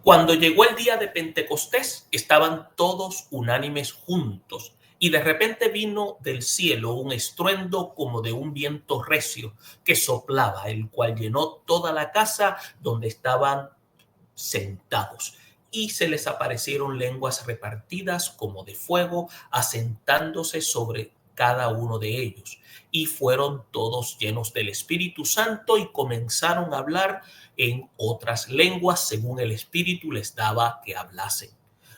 Cuando llegó el día de Pentecostés, estaban todos unánimes juntos, y de repente vino del cielo un estruendo como de un viento recio que soplaba, el cual llenó toda la casa donde estaban sentados. Y se les aparecieron lenguas repartidas como de fuego, asentándose sobre cada uno de ellos. Y fueron todos llenos del Espíritu Santo y comenzaron a hablar en otras lenguas según el Espíritu les daba que hablasen.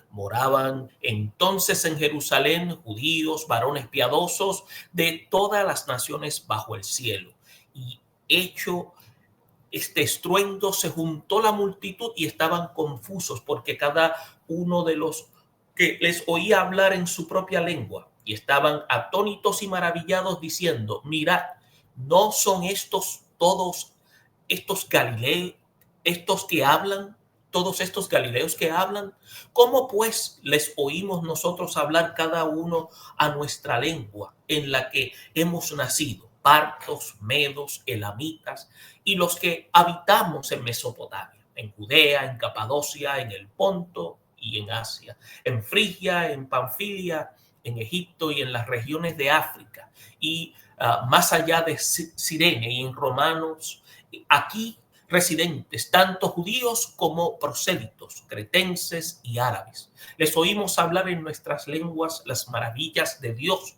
Moraban entonces en Jerusalén judíos, varones piadosos de todas las naciones bajo el cielo. Y hecho este estruendo, se juntó la multitud y estaban confusos porque cada uno de los que les oía hablar en su propia lengua, y estaban atónitos y maravillados diciendo: mirad, ¿no son estos todos estos galileos, estos que hablan, todos estos galileos que hablan? ¿Cómo pues les oímos nosotros hablar cada uno a nuestra lengua en la que hemos nacido? Partos, medos, elamitas y los que habitamos en Mesopotamia, en Judea, en Capadocia, en el Ponto y en Asia, en Frigia, en Panfilia, en Egipto y en las regiones de África, y más allá de Cirene, y en romanos, aquí residentes, tanto judíos como prosélitos, cretenses y árabes. Les oímos hablar en nuestras lenguas las maravillas de Dios,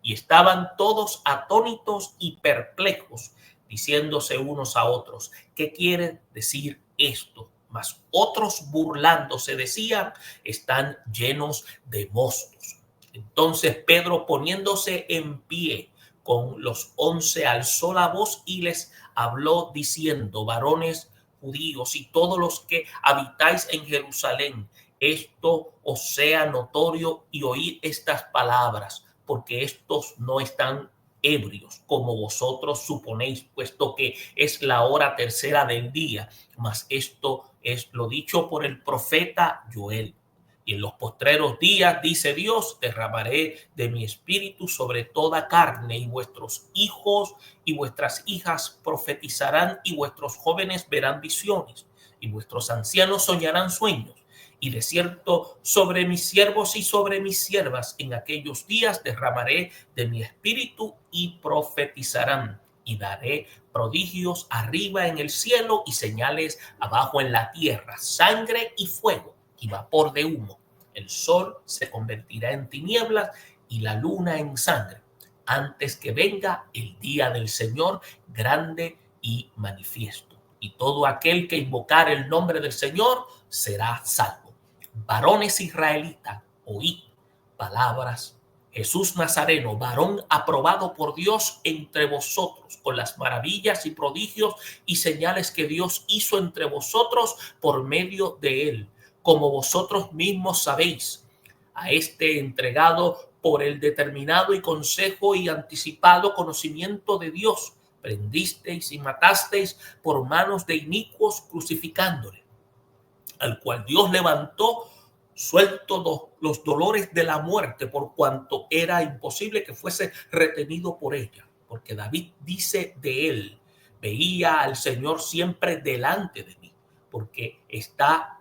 y estaban todos atónitos y perplejos, diciéndose unos a otros: ¿qué quiere decir esto? Mas otros, burlándose, decían: están llenos de mostos. Entonces Pedro, poniéndose en pie con los 11, alzó la voz y les habló diciendo: varones judíos y todos los que habitáis en Jerusalén, esto os sea notorio y oíd estas palabras, porque estos no están ebrios como vosotros suponéis, puesto que es la hora tercera del día. Mas esto es lo dicho por el profeta Joel. Y en los postreros días, dice Dios, derramaré de mi espíritu sobre toda carne, y vuestros hijos y vuestras hijas profetizarán, y vuestros jóvenes verán visiones, y vuestros ancianos soñarán sueños. Y de cierto, sobre mis siervos y sobre mis siervas en aquellos días derramaré de mi espíritu, y profetizarán. Y daré prodigios arriba en el cielo y señales abajo en la tierra: sangre y fuego y vapor de humo. El sol se convertirá en tinieblas y la luna en sangre, antes que venga el día del Señor grande y manifiesto. Y todo aquel que invocar el nombre del Señor será salvo. Varones israelitas, oíd palabras. Jesús Nazareno, varón aprobado por Dios entre vosotros, con las maravillas y prodigios y señales que Dios hizo entre vosotros por medio de él, como vosotros mismos sabéis. A este entregado por el determinado y consejo y anticipado conocimiento de Dios, prendisteis y matasteis por manos de inicuos, crucificándole, al cual Dios levantó suelto los dolores de la muerte, por cuanto era imposible que fuese retenido por ella. Porque David dice de él: veía al Señor siempre delante de mí, porque está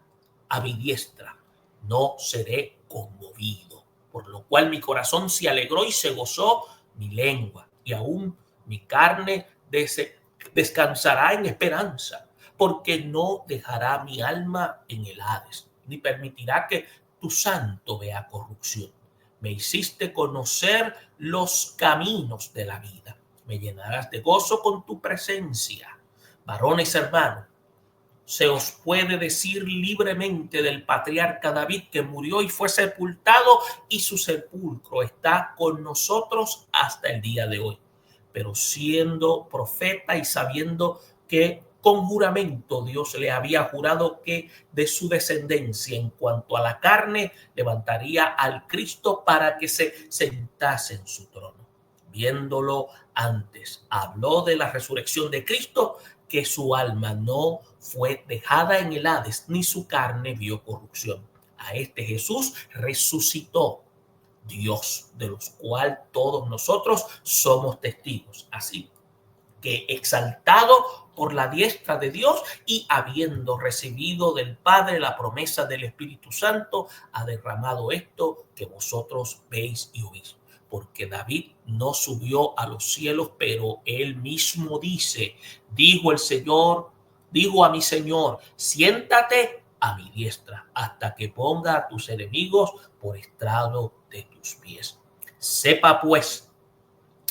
a mi diestra, no seré conmovido. Por lo cual mi corazón se alegró y se gozó mi lengua, y aún mi carne descansará en esperanza, porque no dejará mi alma en el Hades, ni permitirá que tu santo vea corrupción. Me hiciste conocer los caminos de la vida. Me llenarás de gozo con tu presencia. Varones hermanos, se os puede decir libremente del patriarca David, que murió y fue sepultado, y su sepulcro está con nosotros hasta el día de hoy. Pero siendo profeta y sabiendo que con juramento Dios le había jurado que de su descendencia en cuanto a la carne levantaría al Cristo para que se sentase en su trono. Viéndolo antes, habló de la resurrección de Cristo, que su alma no fue dejada en el Hades, ni su carne vio corrupción. A este Jesús resucitó Dios, de los cuales todos nosotros somos testigos. Así que exaltado por la diestra de Dios y habiendo recibido del Padre la promesa del Espíritu Santo, ha derramado esto que vosotros veis y oís. Porque David no subió a los cielos, pero él mismo dice, dijo el Señor, dijo a mi Señor, siéntate a mi diestra hasta que ponga a tus enemigos por estrado de tus pies. Sepa pues,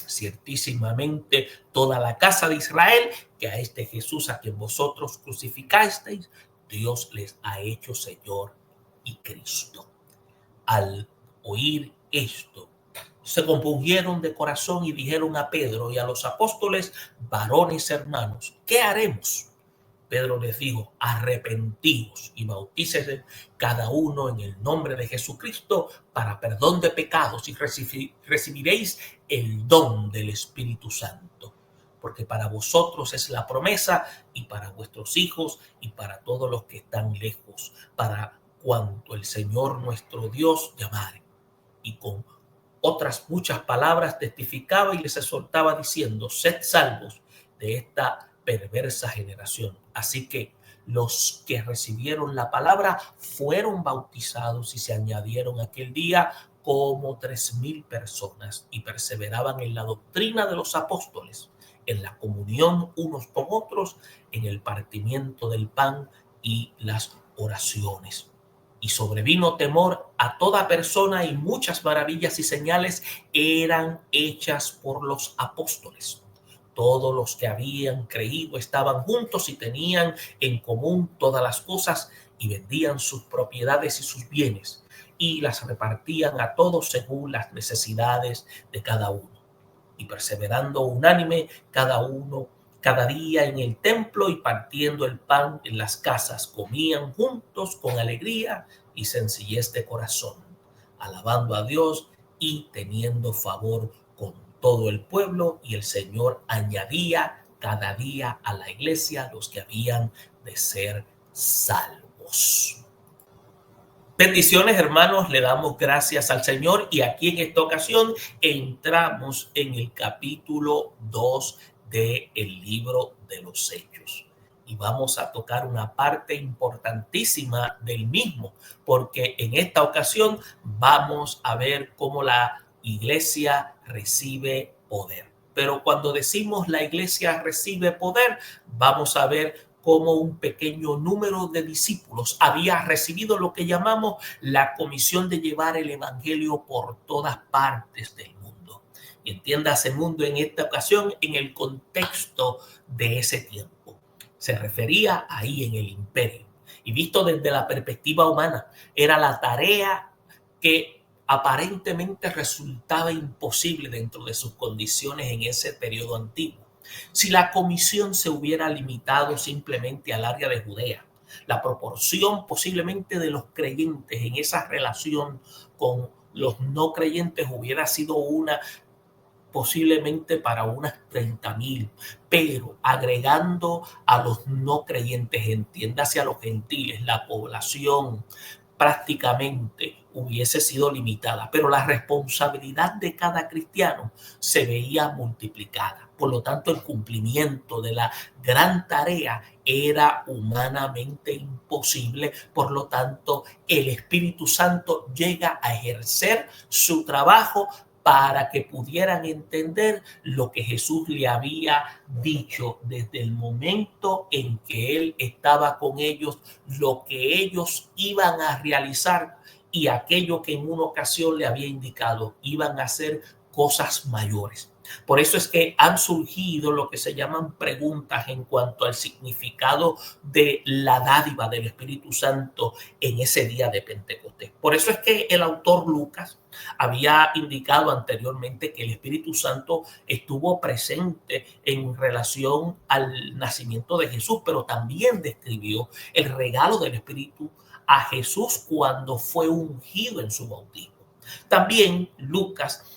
ciertísimamente, toda la casa de Israel, que a este Jesús a quien vosotros crucificasteis, Dios les ha hecho Señor y Cristo. Al oír esto, se compungieron de corazón y dijeron a Pedro y a los apóstoles, varones hermanos, ¿qué haremos? Pedro les dijo, arrepentíos y bautícese cada uno en el nombre de Jesucristo para perdón de pecados y recibiréis el don del Espíritu Santo. Porque para vosotros es la promesa y para vuestros hijos y para todos los que están lejos, para cuanto el Señor nuestro Dios llamare. Y con otras muchas palabras testificaba y les exhortaba diciendo, sed salvos de esta perversa generación. Así que los que recibieron la palabra fueron bautizados y se añadieron aquel día como 3,000 personas y perseveraban en la doctrina de los apóstoles, en la comunión unos con otros, en el partimiento del pan y las oraciones. Y sobrevino temor a toda persona y muchas maravillas y señales eran hechas por los apóstoles. Todos los que habían creído estaban juntos y tenían en común todas las cosas y vendían sus propiedades y sus bienes y las repartían a todos según las necesidades de cada uno. Y perseverando unánime cada día en el templo y partiendo el pan en las casas, comían juntos con alegría y sencillez de corazón, alabando a Dios y teniendo favor con todo el pueblo, y el Señor añadía cada día a la iglesia los que habían de ser salvos. Bendiciones, hermanos, le damos gracias al Señor y aquí en esta ocasión entramos en el capítulo 2 del libro de los Hechos. Y vamos a tocar una parte importantísima del mismo, porque en esta ocasión vamos a ver cómo la iglesia recibe poder. Pero cuando decimos la iglesia recibe poder, vamos a ver cómo un pequeño número de discípulos había recibido lo que llamamos la comisión de llevar el evangelio por todas partes del mundo. Y entiéndase mundo en esta ocasión en el contexto de ese tiempo. Se refería ahí en el imperio. Y visto desde la perspectiva humana, era la tarea que aparentemente resultaba imposible dentro de sus condiciones en ese periodo antiguo. Si la comisión se hubiera limitado simplemente al área de Judea, la proporción posiblemente de los creyentes en esa relación con los no creyentes hubiera sido una posiblemente para unas 30,000, pero agregando a los no creyentes, entiéndase a los gentiles, la población prácticamente hubiese sido limitada, pero la responsabilidad de cada cristiano se veía multiplicada. Por lo tanto, el cumplimiento de la gran tarea era humanamente imposible. Por lo tanto, el Espíritu Santo llega a ejercer su trabajo para que pudieran entender lo que Jesús le había dicho desde el momento en que Él estaba con ellos, lo que ellos iban a realizar y aquello que en una ocasión le había indicado, iban a hacer cosas mayores. Por eso es que han surgido lo que se llaman preguntas en cuanto al significado de la dádiva del Espíritu Santo en ese día de Pentecostés. Por eso es que el autor Lucas había indicado anteriormente que el Espíritu Santo estuvo presente en relación al nacimiento de Jesús, pero también describió el regalo del Espíritu a Jesús cuando fue ungido en su bautismo. También Lucas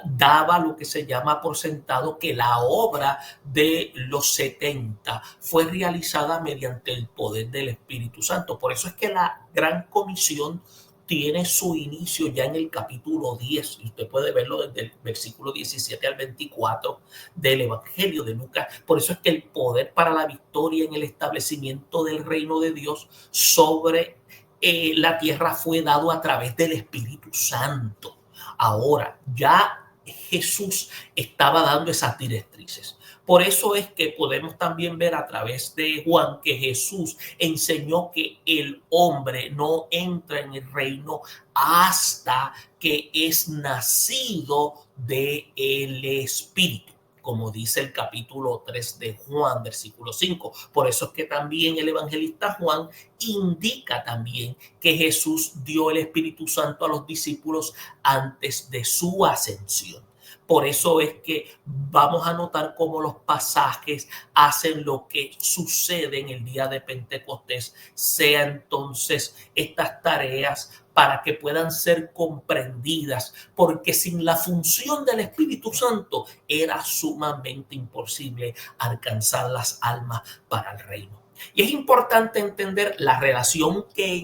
daba lo que se llama por sentado que la obra de los 70 fue realizada mediante el poder del Espíritu Santo. Por eso es que la gran comisión tiene su inicio ya en el capítulo 10. Y usted puede verlo desde el versículo 17 al 24 del Evangelio de Lucas. Por eso es que el poder para la victoria en el establecimiento del reino de Dios sobre la tierra fue dado a través del Espíritu Santo. Ahora, ya Jesús estaba dando esas directrices. Por eso es que podemos también ver a través de Juan que Jesús enseñó que el hombre no entra en el reino hasta que es nacido del Espíritu, como dice el capítulo 3 de Juan, versículo 5. Por eso es que también el evangelista Juan indica también que Jesús dio el Espíritu Santo a los discípulos antes de su ascensión. Por eso es que vamos a notar cómo los pasajes hacen lo que sucede en el día de Pentecostés, sea entonces estas tareas para que puedan ser comprendidas, porque sin la función del Espíritu Santo era sumamente imposible alcanzar las almas para el reino. Y es importante entender la relación que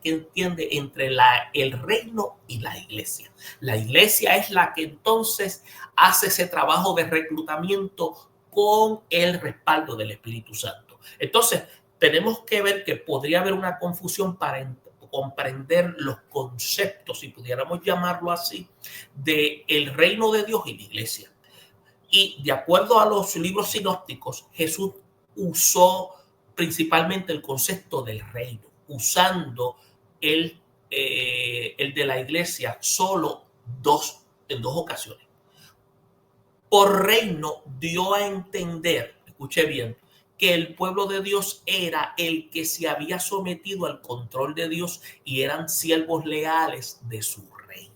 entiende entre el reino y la iglesia. La iglesia es la que entonces hace ese trabajo de reclutamiento con el respaldo del Espíritu Santo. Entonces, tenemos que ver que podría haber una confusión para comprender los conceptos, si pudiéramos llamarlo así, del reino de Dios y la iglesia. Y de acuerdo a los libros sinópticos, Jesús usó principalmente el concepto del reino, usando el de la iglesia solo en dos ocasiones. Por reino dio a entender, escuche bien, que el pueblo de Dios era el que se había sometido al control de Dios y eran siervos leales de su rey.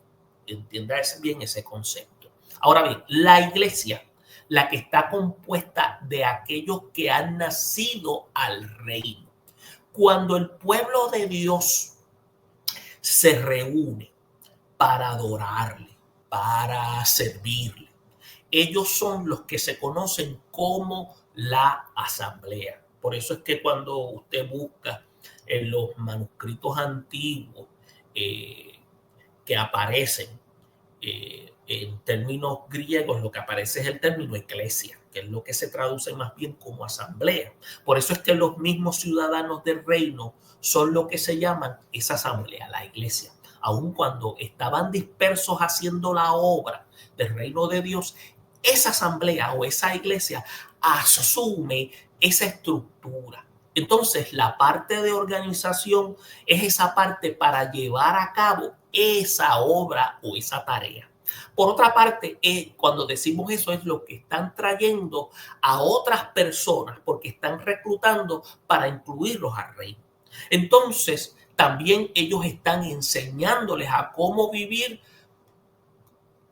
Entienda bien ese concepto. Ahora bien, la iglesia, la que está compuesta de aquellos que han nacido al reino. Cuando el pueblo de Dios se reúne para adorarle, para servirle, ellos son los que se conocen como la asamblea. Por eso es que cuando usted busca en los manuscritos antiguos que aparecen en términos griegos, lo que aparece es el término eclesia, que es lo que se traduce más bien como asamblea. Por eso es que los mismos ciudadanos del reino son lo que se llaman esa asamblea, la iglesia. Aun cuando estaban dispersos haciendo la obra del reino de Dios, esa asamblea o esa iglesia asume esa estructura. Entonces, la parte de organización es esa parte para llevar a cabo esa obra o esa tarea. Por otra parte, cuando decimos eso es lo que están trayendo a otras personas porque están reclutando para incluirlos al reino. Entonces, también ellos están enseñándoles a cómo vivir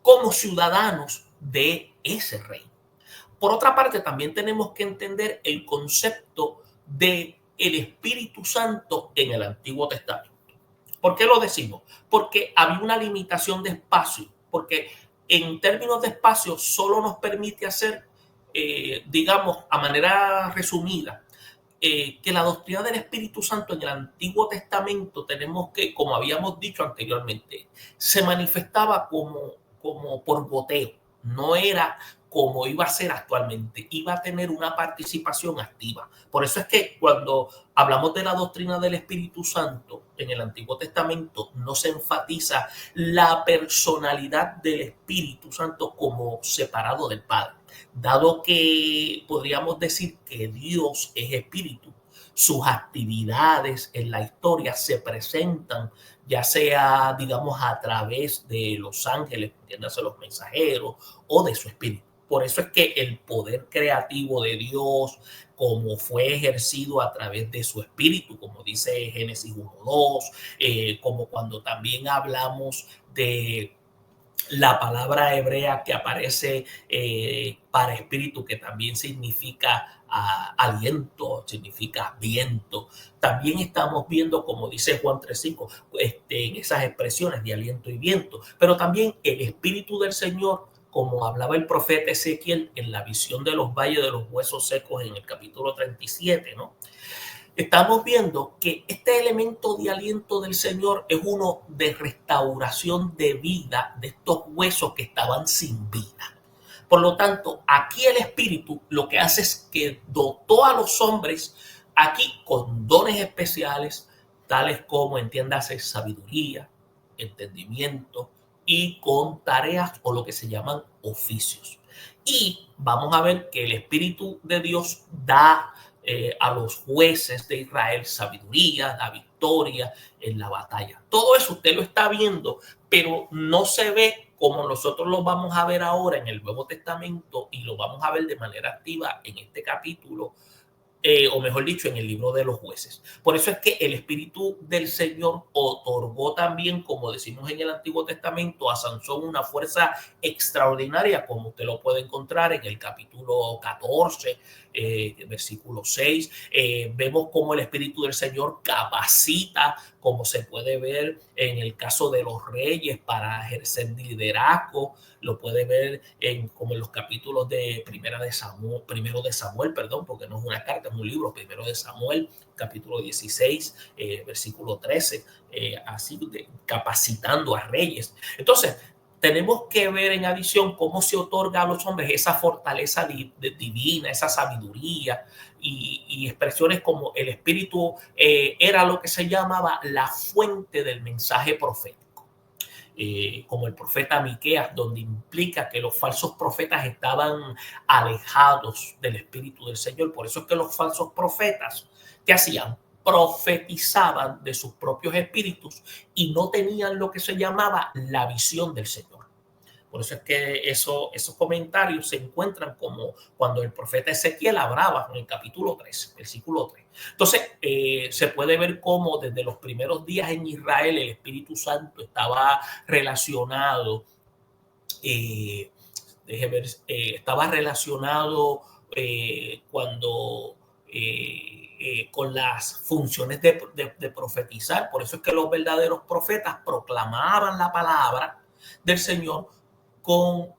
como ciudadanos de ese reino. Por otra parte, también tenemos que entender el concepto de el Espíritu Santo en el Antiguo Testamento. ¿Por qué lo decimos? Porque había una limitación de espacio, porque en términos de espacio solo nos permite hacer, digamos, a manera resumida, que la doctrina del Espíritu Santo en el Antiguo Testamento tenemos que, como habíamos dicho anteriormente, se manifestaba como por goteo, no era como iba a ser actualmente, iba a tener una participación activa. Por eso es que cuando hablamos de la doctrina del Espíritu Santo en el Antiguo Testamento, no se enfatiza la personalidad del Espíritu Santo como separado del Padre. Dado que podríamos decir que Dios es espíritu, sus actividades en la historia se presentan ya sea, digamos, a través de los ángeles, entiéndase, los mensajeros, o de su espíritu. Por eso es que el poder creativo de Dios, como fue ejercido a través de su espíritu, como dice Génesis 1:2, como cuando también hablamos de la palabra hebrea que aparece para espíritu, que también significa aliento, significa viento. También estamos viendo, como dice Juan 3:5, en esas expresiones de aliento y viento, pero también el Espíritu del Señor, como hablaba el profeta Ezequiel en la visión de los valles de los huesos secos en el capítulo 37, ¿no? estamos viendo que este elemento de aliento del Señor es uno de restauración de vida de estos huesos que estaban sin vida. Por lo tanto, aquí el Espíritu lo que hace es que dotó a los hombres aquí con dones especiales, tales como, entiéndase, sabiduría, entendimiento y con tareas o lo que se llaman oficios. Y vamos a ver que el Espíritu de Dios da a los jueces de Israel sabiduría, da victoria en la batalla. Todo eso usted lo está viendo, pero no se ve como nosotros lo vamos a ver ahora en el Nuevo Testamento y lo vamos a ver de manera activa en este capítulo, o mejor dicho, en el libro de los jueces. Por eso es que el Espíritu del Señor otorgó también, como decimos en el Antiguo Testamento, a Sansón una fuerza extraordinaria, como usted lo puede encontrar en el capítulo 14, versículo 6. Vemos cómo el Espíritu del Señor capacita, como se puede ver en el caso de los reyes, para ejercer liderazgo. Lo puede ver como en los capítulos de primero de Samuel, perdón, porque no es una carta, es un libro, primero de Samuel, capítulo 16, versículo 13, así capacitando a reyes. Entonces, tenemos que ver en adición cómo se otorga a los hombres esa fortaleza divina, esa sabiduría y expresiones como el Espíritu era lo que se llamaba la fuente del mensaje profético. Como el profeta Miqueas, donde implica que los falsos profetas estaban alejados del Espíritu del Señor. Por eso es que los falsos profetas, ¿qué hacían? Profetizaban de sus propios espíritus y no tenían lo que se llamaba la visión del Señor. Por eso es que esos comentarios se encuentran como cuando el profeta Ezequiel hablaba en el capítulo 3, versículo 3. Entonces, se puede ver cómo desde los primeros días en Israel el Espíritu Santo estaba relacionado, eh, estaba relacionado cuando con las funciones de profetizar. Por eso es que los verdaderos profetas proclamaban la palabra del Señor con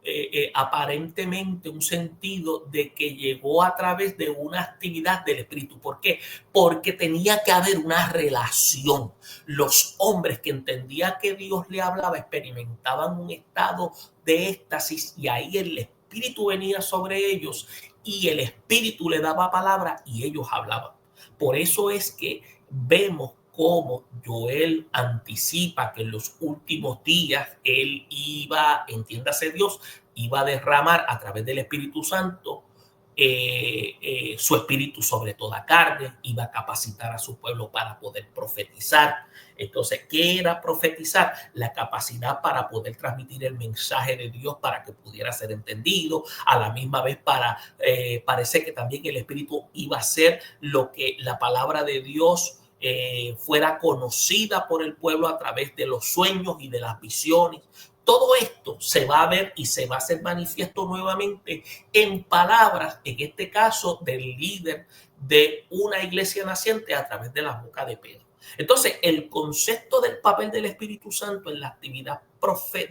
aparentemente un sentido de que llegó a través de una actividad del Espíritu. ¿Por qué? Porque tenía que haber una relación. Los hombres que entendían que Dios le hablaba experimentaban un estado de éxtasis y ahí el Espíritu venía sobre ellos y el Espíritu le daba palabra y ellos hablaban. Por eso es que vemos cómo Joel anticipa que en los últimos días él iba, entiéndase Dios, iba a derramar a través del Espíritu Santo su espíritu sobre toda carne, iba a capacitar a su pueblo para poder profetizar. Entonces, ¿qué era profetizar? La capacidad para poder transmitir el mensaje de Dios para que pudiera ser entendido, a la misma vez parece que también el espíritu iba a ser lo que la palabra de Dios fuera conocida por el pueblo a través de los sueños y de las visiones. Todo esto se va a ver y se va a hacer manifiesto nuevamente en palabras, en este caso del líder de una iglesia naciente a través de la boca de Pedro. Entonces, el concepto del papel del Espíritu Santo en la actividad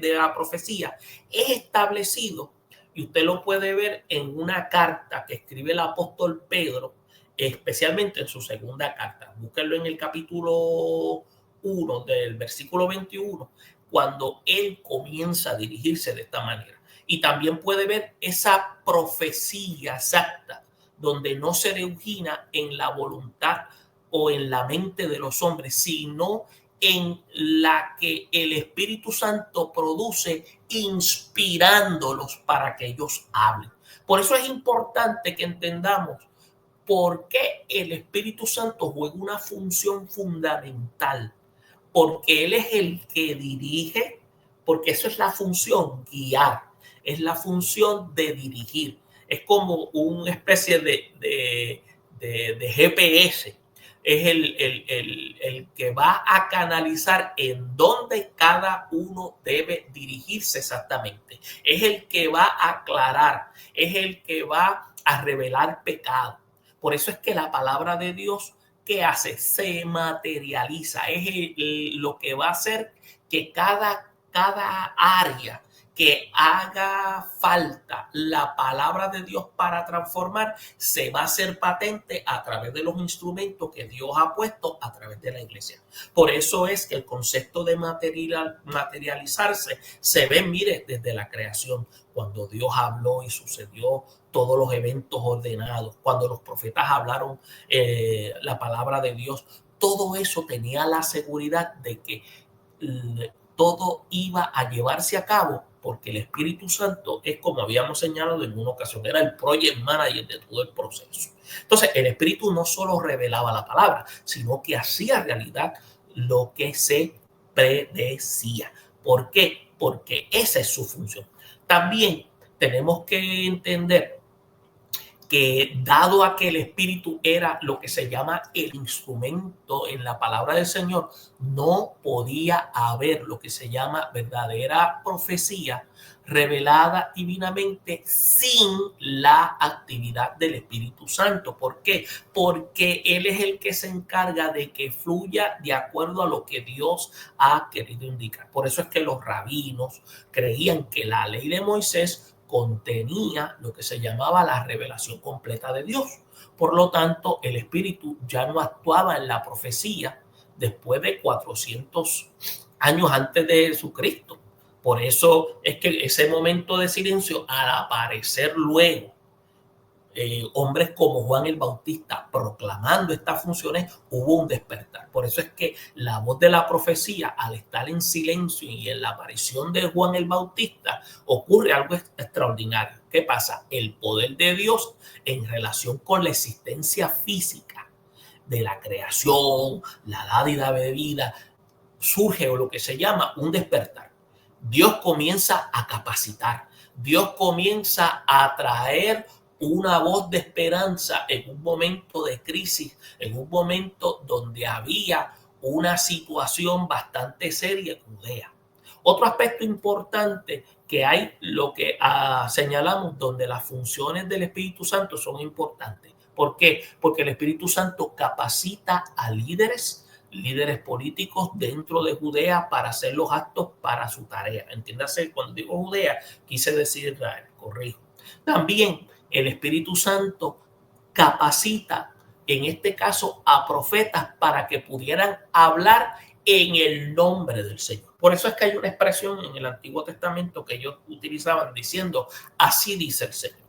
de la profecía es establecido y usted lo puede ver en una carta que escribe el apóstol Pedro, especialmente en su segunda carta. Búsquenlo en el capítulo 1 del versículo 21, cuando él comienza a dirigirse de esta manera. Y también puede ver esa profecía exacta, donde no se origina en la voluntad o en la mente de los hombres, sino en la que el Espíritu Santo produce inspirándolos para que ellos hablen. Por eso es importante que entendamos por qué el Espíritu Santo juega una función fundamental, porque Él es el que dirige, porque eso es la función, guiar, es la función de dirigir, es como una especie de GPS, es el que va a canalizar en dónde cada uno debe dirigirse exactamente, es el que va a aclarar, es el que va a revelar pecado. Por eso es que la palabra de Dios, ¿qué hace? Se materializa. Es lo que va a hacer que cada área, que haga falta la palabra de Dios para transformar, se va a hacer patente a través de los instrumentos que Dios ha puesto a través de la iglesia. Por eso es que el concepto de materializarse se ve, mire, desde la creación, cuando Dios habló y sucedió todos los eventos ordenados, cuando los profetas hablaron la palabra de Dios, todo eso tenía la seguridad de que todo iba a llevarse a cabo porque el Espíritu Santo es, como habíamos señalado en una ocasión, era el project manager de todo el proceso. Entonces, el Espíritu no solo revelaba la palabra, sino que hacía realidad lo que se predecía. ¿Por qué? Porque esa es su función. También tenemos que entender que dado a que el Espíritu era lo que se llama el instrumento en la palabra del Señor, no podía haber lo que se llama verdadera profecía revelada divinamente sin la actividad del Espíritu Santo. ¿Por qué? Porque Él es el que se encarga de que fluya de acuerdo a lo que Dios ha querido indicar. Por eso es que los rabinos creían que la ley de Moisés contenía lo que se llamaba la revelación completa de Dios. Por lo tanto, el Espíritu ya no actuaba en la profecía después de 400 años antes de Jesucristo. Por eso es que ese momento de silencio, al aparecer luego hombres como Juan el Bautista proclamando estas funciones, hubo un despertar. Por eso es que la voz de la profecía, al estar en silencio y en la aparición de Juan el Bautista, ocurre algo extraordinario. ¿Qué pasa? El poder de Dios en relación con la existencia física de la creación, la dádiva de vida, surge lo que se llama un despertar. Dios comienza a capacitar, Dios comienza a traer una voz de esperanza en un momento de crisis, en un momento donde había una situación bastante seria en Judea. Otro aspecto importante que hay, lo que señalamos, donde las funciones del Espíritu Santo son importantes. ¿Por qué? Porque el Espíritu Santo capacita a líderes políticos dentro de Judea para hacer los actos para su tarea. Entiéndase, cuando digo Judea, quise decir Israel, corrijo. También el Espíritu Santo capacita, en este caso, a profetas para que pudieran hablar en el nombre del Señor. Por eso es que hay una expresión en el Antiguo Testamento que ellos utilizaban diciendo, así dice el Señor.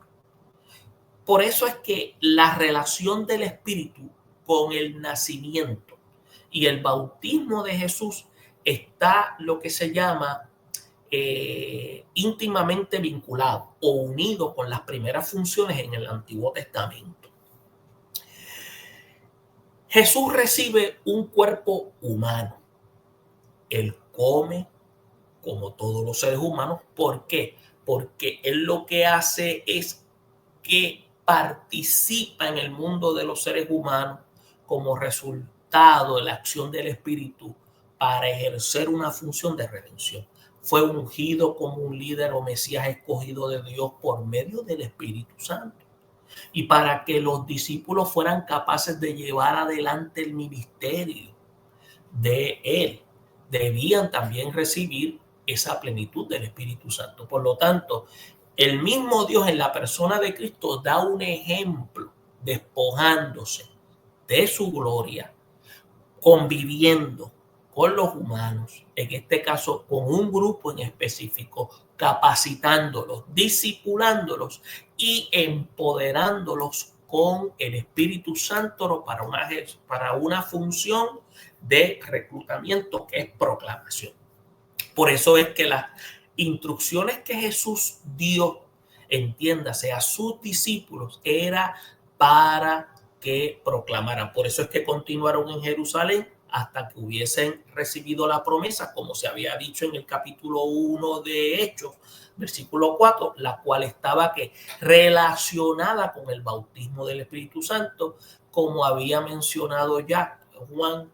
Por eso es que la relación del Espíritu con el nacimiento y el bautismo de Jesús está lo que se llama íntimamente vinculado o unido con las primeras funciones en el Antiguo Testamento. Jesús recibe un cuerpo humano. Él come como todos los seres humanos. ¿Por qué? Porque Él lo que hace es que participa en el mundo de los seres humanos como resultado de la acción del Espíritu para ejercer una función de redención. Fue ungido como un líder o Mesías escogido de Dios por medio del Espíritu Santo. Y para que los discípulos fueran capaces de llevar adelante el ministerio de Él, debían también recibir esa plenitud del Espíritu Santo. Por lo tanto, el mismo Dios en la persona de Cristo da un ejemplo despojándose de su gloria, conviviendo con los humanos, en este caso con un grupo en específico, capacitándolos, discipulándolos y empoderándolos con el Espíritu Santo para una función de reclutamiento que es proclamación. Por eso es que las instrucciones que Jesús dio, entiéndase, a sus discípulos, era para que proclamaran. Por eso es que continuaron en Jerusalén hasta que hubiesen recibido la promesa, como se había dicho en el capítulo 1 de Hechos, versículo 4, la cual estaba relacionada con el bautismo del Espíritu Santo, como había mencionado ya Juan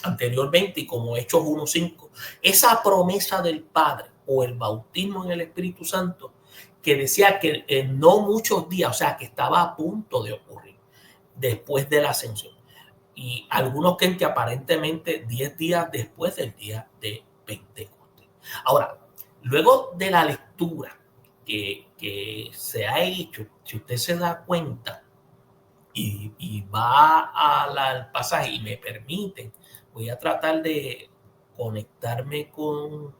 anteriormente y como Hechos 1:5. Esa promesa del Padre o el bautismo en el Espíritu Santo que decía que no muchos días, o sea, que estaba a punto de ocurrir después de la ascensión. Y algunos creen que aparentemente 10 días después del día de Pentecostés. Ahora, luego de la lectura que se ha hecho, si usted se da cuenta y va al pasaje y me permiten, voy a tratar de conectarme con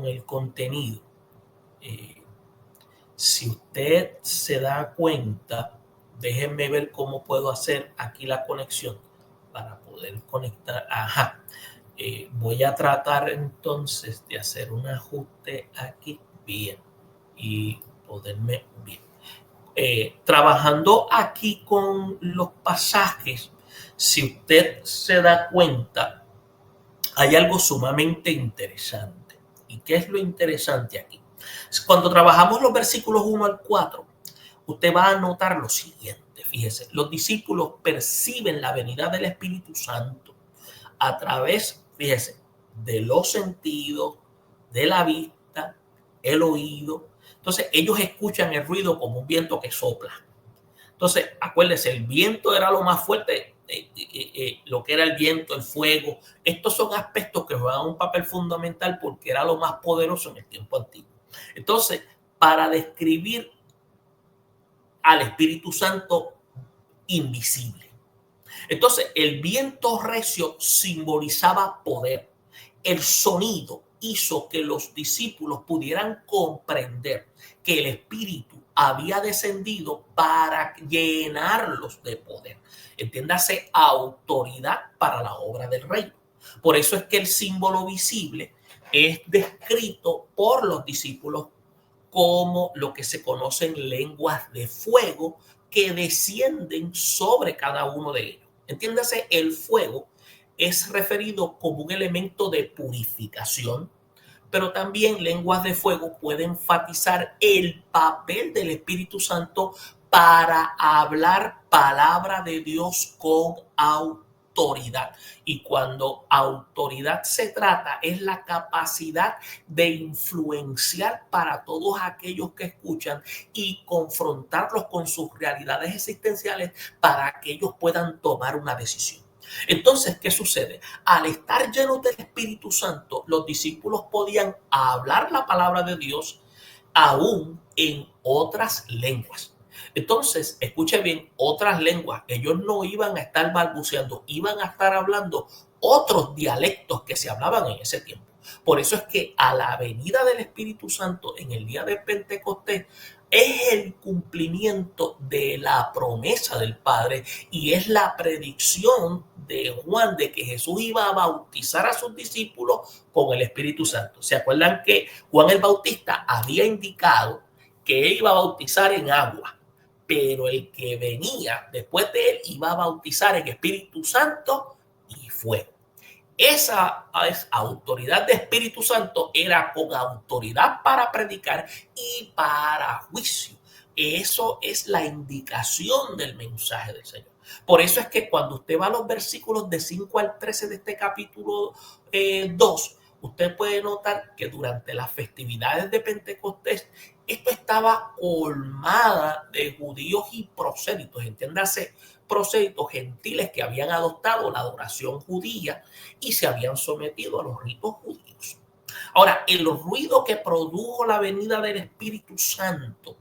el contenido. Eh, si usted se da cuenta, déjenme ver cómo puedo hacer aquí la conexión para poder conectar. Ajá. Voy a tratar entonces de hacer un ajuste aquí bien y poderme bien. Trabajando aquí con los pasajes, si usted se da cuenta, hay algo sumamente interesante. ¿Y qué es lo interesante aquí? Cuando trabajamos los versículos 1 al 4, usted va a notar lo siguiente. Fíjese, los discípulos perciben la venida del Espíritu Santo a través, fíjese, de los sentidos, de la vista, el oído. Entonces, ellos escuchan el ruido como un viento que sopla. Entonces, acuérdense, el viento era lo más fuerte, lo que era el viento, el fuego. Estos son aspectos que juegan un papel fundamental porque era lo más poderoso en el tiempo antiguo. Entonces, para describir al Espíritu Santo invisible. Entonces, el viento recio simbolizaba poder. El sonido hizo que los discípulos pudieran comprender que el Espíritu había descendido para llenarlos de poder. Entiéndase, autoridad para la obra del reino. Por eso es que el símbolo visible es descrito por los discípulos como lo que se conocen lenguas de fuego que descienden sobre cada uno de ellos. Entiéndase, el fuego es referido como un elemento de purificación, pero también lenguas de fuego puede enfatizar el papel del Espíritu Santo para hablar palabra de Dios con autoridad. Y cuando autoridad se trata, es la capacidad de influenciar para todos aquellos que escuchan y confrontarlos con sus realidades existenciales para que ellos puedan tomar una decisión. Entonces, ¿qué sucede? Al estar llenos del Espíritu Santo, los discípulos podían hablar la palabra de Dios aún en otras lenguas. Entonces, escuche bien, otras lenguas. Ellos no iban a estar balbuceando, iban a estar hablando otros dialectos que se hablaban en ese tiempo. Por eso es que a la venida del Espíritu Santo en el día de Pentecostés es el cumplimiento de la promesa del Padre y es la predicción de Juan de que Jesús iba a bautizar a sus discípulos con el Espíritu Santo. ¿Se acuerdan que Juan el Bautista había indicado que él iba a bautizar en agua, pero el que venía después de él iba a bautizar en Espíritu Santo y fuego? Esa autoridad de Espíritu Santo era con autoridad para predicar y para juicio. Eso es la indicación del mensaje del Señor. Por eso es que cuando usted va a los versículos de 5 al 13 de este capítulo 2, usted puede notar que durante las festividades de Pentecostés, esto estaba colmada de judíos y prosélitos, entiéndase, prosélitos gentiles que habían adoptado la adoración judía y se habían sometido a los ritos judíos. Ahora, el ruido que produjo la venida del Espíritu Santo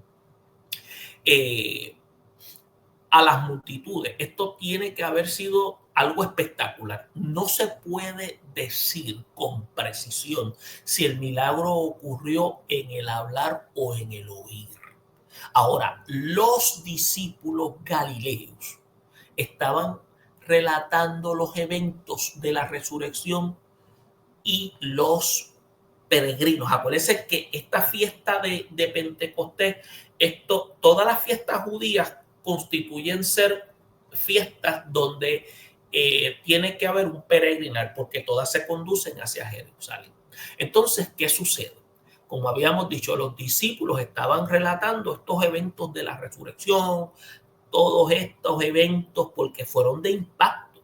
a las multitudes, esto tiene que haber sido algo espectacular. No se puede decir con precisión si el milagro ocurrió en el hablar o en el oír. Ahora, los discípulos galileos estaban relatando los eventos de la resurrección y los peregrinos. Acuérdense que esta fiesta de Pentecostés, todas las fiestas judías constituyen ser fiestas donde tiene que haber un peregrinar porque todas se conducen hacia Jerusalén. Entonces, ¿qué sucede? Como habíamos dicho, los discípulos estaban relatando estos eventos de la resurrección, todos estos eventos porque fueron de impacto.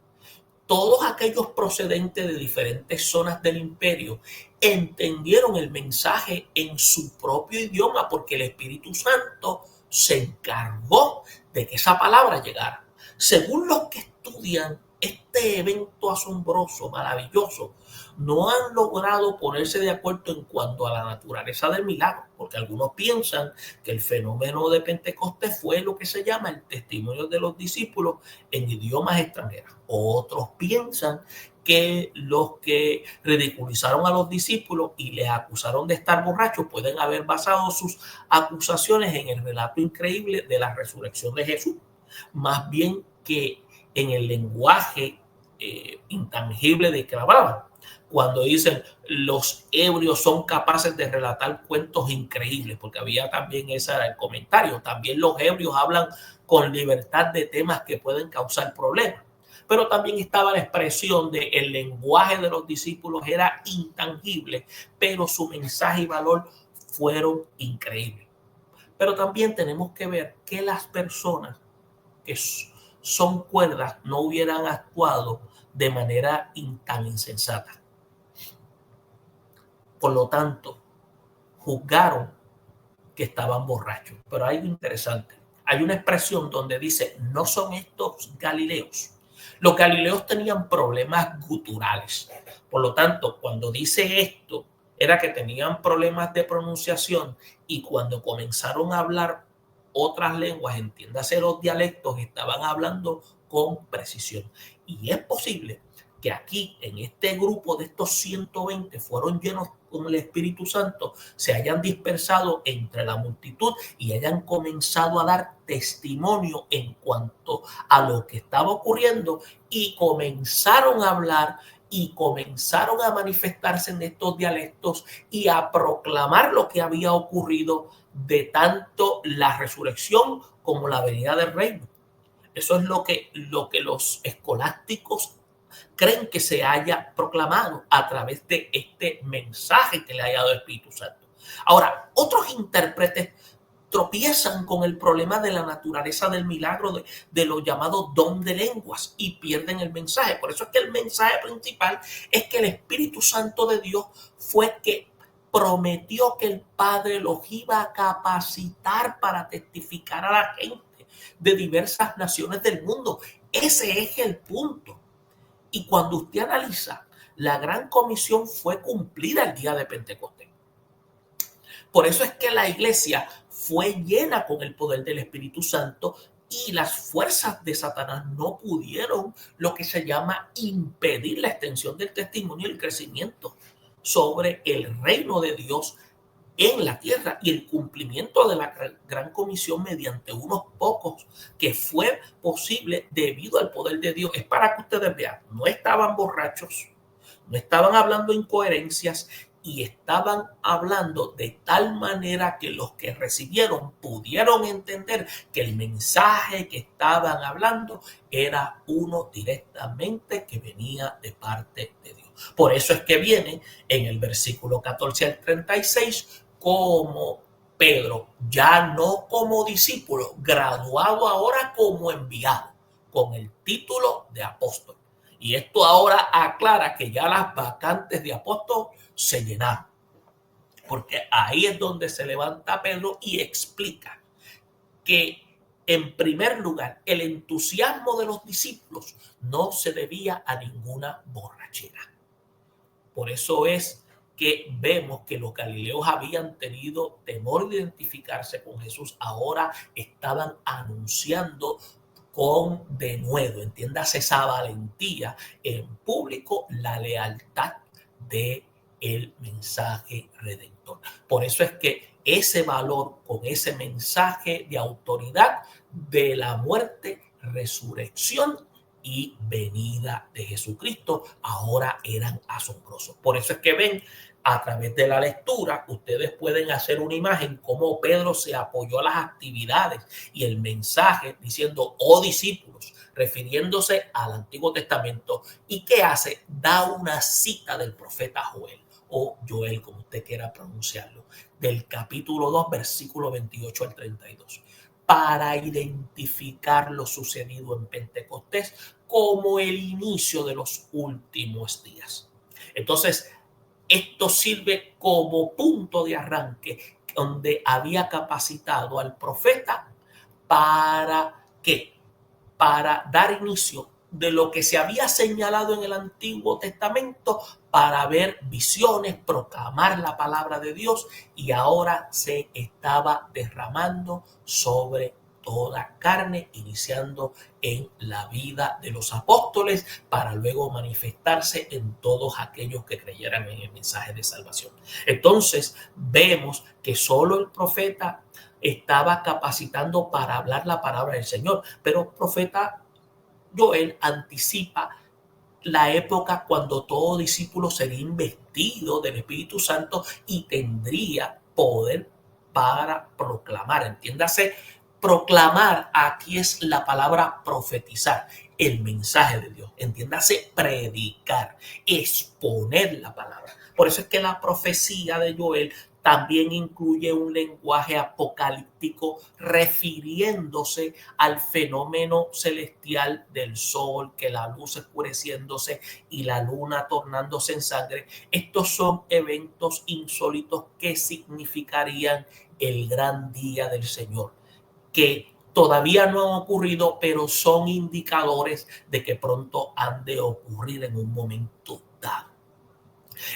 Todos aquellos procedentes de diferentes zonas del imperio entendieron el mensaje en su propio idioma porque el Espíritu Santo se encargó de que esa palabra llegara. Según los que estudian este evento asombroso, maravilloso, no han logrado ponerse de acuerdo en cuanto a la naturaleza del milagro, porque algunos piensan que el fenómeno de Pentecostés fue lo que se llama el testimonio de los discípulos en idiomas extranjeros. Otros piensan que los que ridiculizaron a los discípulos y les acusaron de estar borrachos pueden haber basado sus acusaciones en el relato increíble de la resurrección de Jesús, más bien que en el lenguaje intangible de que hablaban. Cuando dicen los ebrios son capaces de relatar cuentos increíbles, porque había también ese era el comentario, también los ebrios hablan con libertad de temas que pueden causar problemas. Pero también estaba la expresión de el lenguaje de los discípulos era intangible, pero su mensaje y valor fueron increíbles. Pero también tenemos que ver que las personas que son cuerdas no hubieran actuado de manera tan insensata. Por lo tanto, juzgaron que estaban borrachos. Pero hay algo interesante. Hay una expresión donde dice, no son estos galileos. Los galileos tenían problemas guturales. Por lo tanto, cuando dice esto, era que tenían problemas de pronunciación y cuando comenzaron a hablar otras lenguas, entiéndase los dialectos, estaban hablando con precisión. Y es posible que aquí, en este grupo de estos 120, fueron llenos con el Espíritu Santo, se hayan dispersado entre la multitud y hayan comenzado a dar testimonio en cuanto a lo que estaba ocurriendo y comenzaron a hablar y comenzaron a manifestarse en estos dialectos y a proclamar lo que había ocurrido de tanto la resurrección como la venida del reino. Eso es lo que los escolásticos creen que se haya proclamado a través de este mensaje que le haya dado el Espíritu Santo. Ahora, otros intérpretes tropiezan con el problema de la naturaleza del milagro de los llamados don de lenguas y pierden el mensaje. Por eso es que el mensaje principal es que el Espíritu Santo de Dios fue que prometió que el Padre los iba a capacitar para testificar a la gente de diversas naciones del mundo. Ese es el punto. Y cuando usted analiza, la gran comisión fue cumplida el día de Pentecostés. Por eso es que la iglesia fue llena con el poder del Espíritu Santo y las fuerzas de Satanás no pudieron lo que se llama impedir la extensión del testimonio y el crecimiento sobre el reino de Dios en la tierra y el cumplimiento de la gran comisión mediante unos pocos que fue posible debido al poder de Dios. Es para que ustedes vean, no estaban borrachos, no estaban hablando incoherencias y estaban hablando de tal manera que los que recibieron pudieron entender que el mensaje que estaban hablando era uno directamente que venía de parte de Dios. Por eso es que viene en el versículo 14 al 36 como Pedro, ya no como discípulo, graduado ahora como enviado, con el título de apóstol. Y esto ahora aclara que ya las vacantes de apóstol se llenaron. Porque ahí es donde se levanta Pedro y explica que, en primer lugar, el entusiasmo de los discípulos no se debía a ninguna borrachera. Por eso es que vemos que los galileos habían tenido temor de identificarse con Jesús, ahora estaban anunciando con denuedo, entiéndase esa valentía en público, la lealtad de el mensaje redentor. Por eso es que ese valor con ese mensaje de autoridad de la muerte, resurrección y venida de Jesucristo ahora eran asombrosos. Por eso es que ven a través de la lectura, ustedes pueden hacer una imagen cómo Pedro se apoyó a las actividades y el mensaje diciendo, oh discípulos, refiriéndose al Antiguo Testamento. ¿Y qué hace? Da una cita del profeta Joel, o Joel, como usted quiera pronunciarlo, del capítulo 2, versículo 28 al 32, para identificar lo sucedido en Pentecostés como el inicio de los últimos días. Entonces, esto sirve como punto de arranque donde había capacitado al profeta para ¿qué? Para dar inicio de lo que se había señalado en el Antiguo Testamento para ver visiones, proclamar la palabra de Dios, y ahora se estaba derramando sobre toda carne, iniciando en la vida de los apóstoles para luego manifestarse en todos aquellos que creyeran en el mensaje de salvación. Entonces vemos que solo el profeta estaba capacitando para hablar la palabra del Señor, pero el profeta Joel anticipa la época cuando todo discípulo sería investido del Espíritu Santo y tendría poder para proclamar. Entiéndase, proclamar, aquí es la palabra profetizar, el mensaje de Dios. Entiéndase, predicar, exponer la palabra. Por eso es que la profecía de Joel también incluye un lenguaje apocalíptico refiriéndose al fenómeno celestial del sol, que la luz oscureciéndose y la luna tornándose en sangre. Estos son eventos insólitos que significarían el gran día del Señor, que todavía no han ocurrido, pero son indicadores de que pronto han de ocurrir en un momento dado.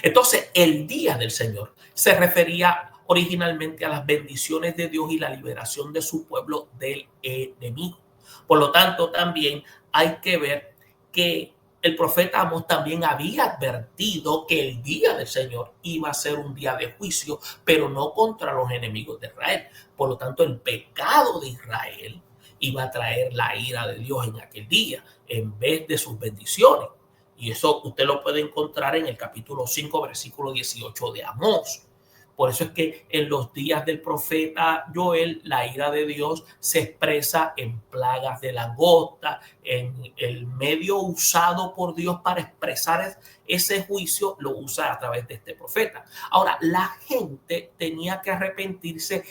Entonces, el día del Señor se refería originalmente a las bendiciones de Dios y la liberación de su pueblo del enemigo. Por lo tanto, también hay que ver que el profeta Amós también había advertido que el día del Señor iba a ser un día de juicio, pero no contra los enemigos de Israel. Por lo tanto, el pecado de Israel iba a traer la ira de Dios en aquel día en vez de sus bendiciones. Y eso usted lo puede encontrar en el capítulo 5, versículo 18 de Amós. Por eso es que en los días del profeta Joel, la ira de Dios se expresa en plagas de langosta, en el medio usado por Dios para expresar ese juicio, lo usa a través de este profeta. Ahora, la gente tenía que arrepentirse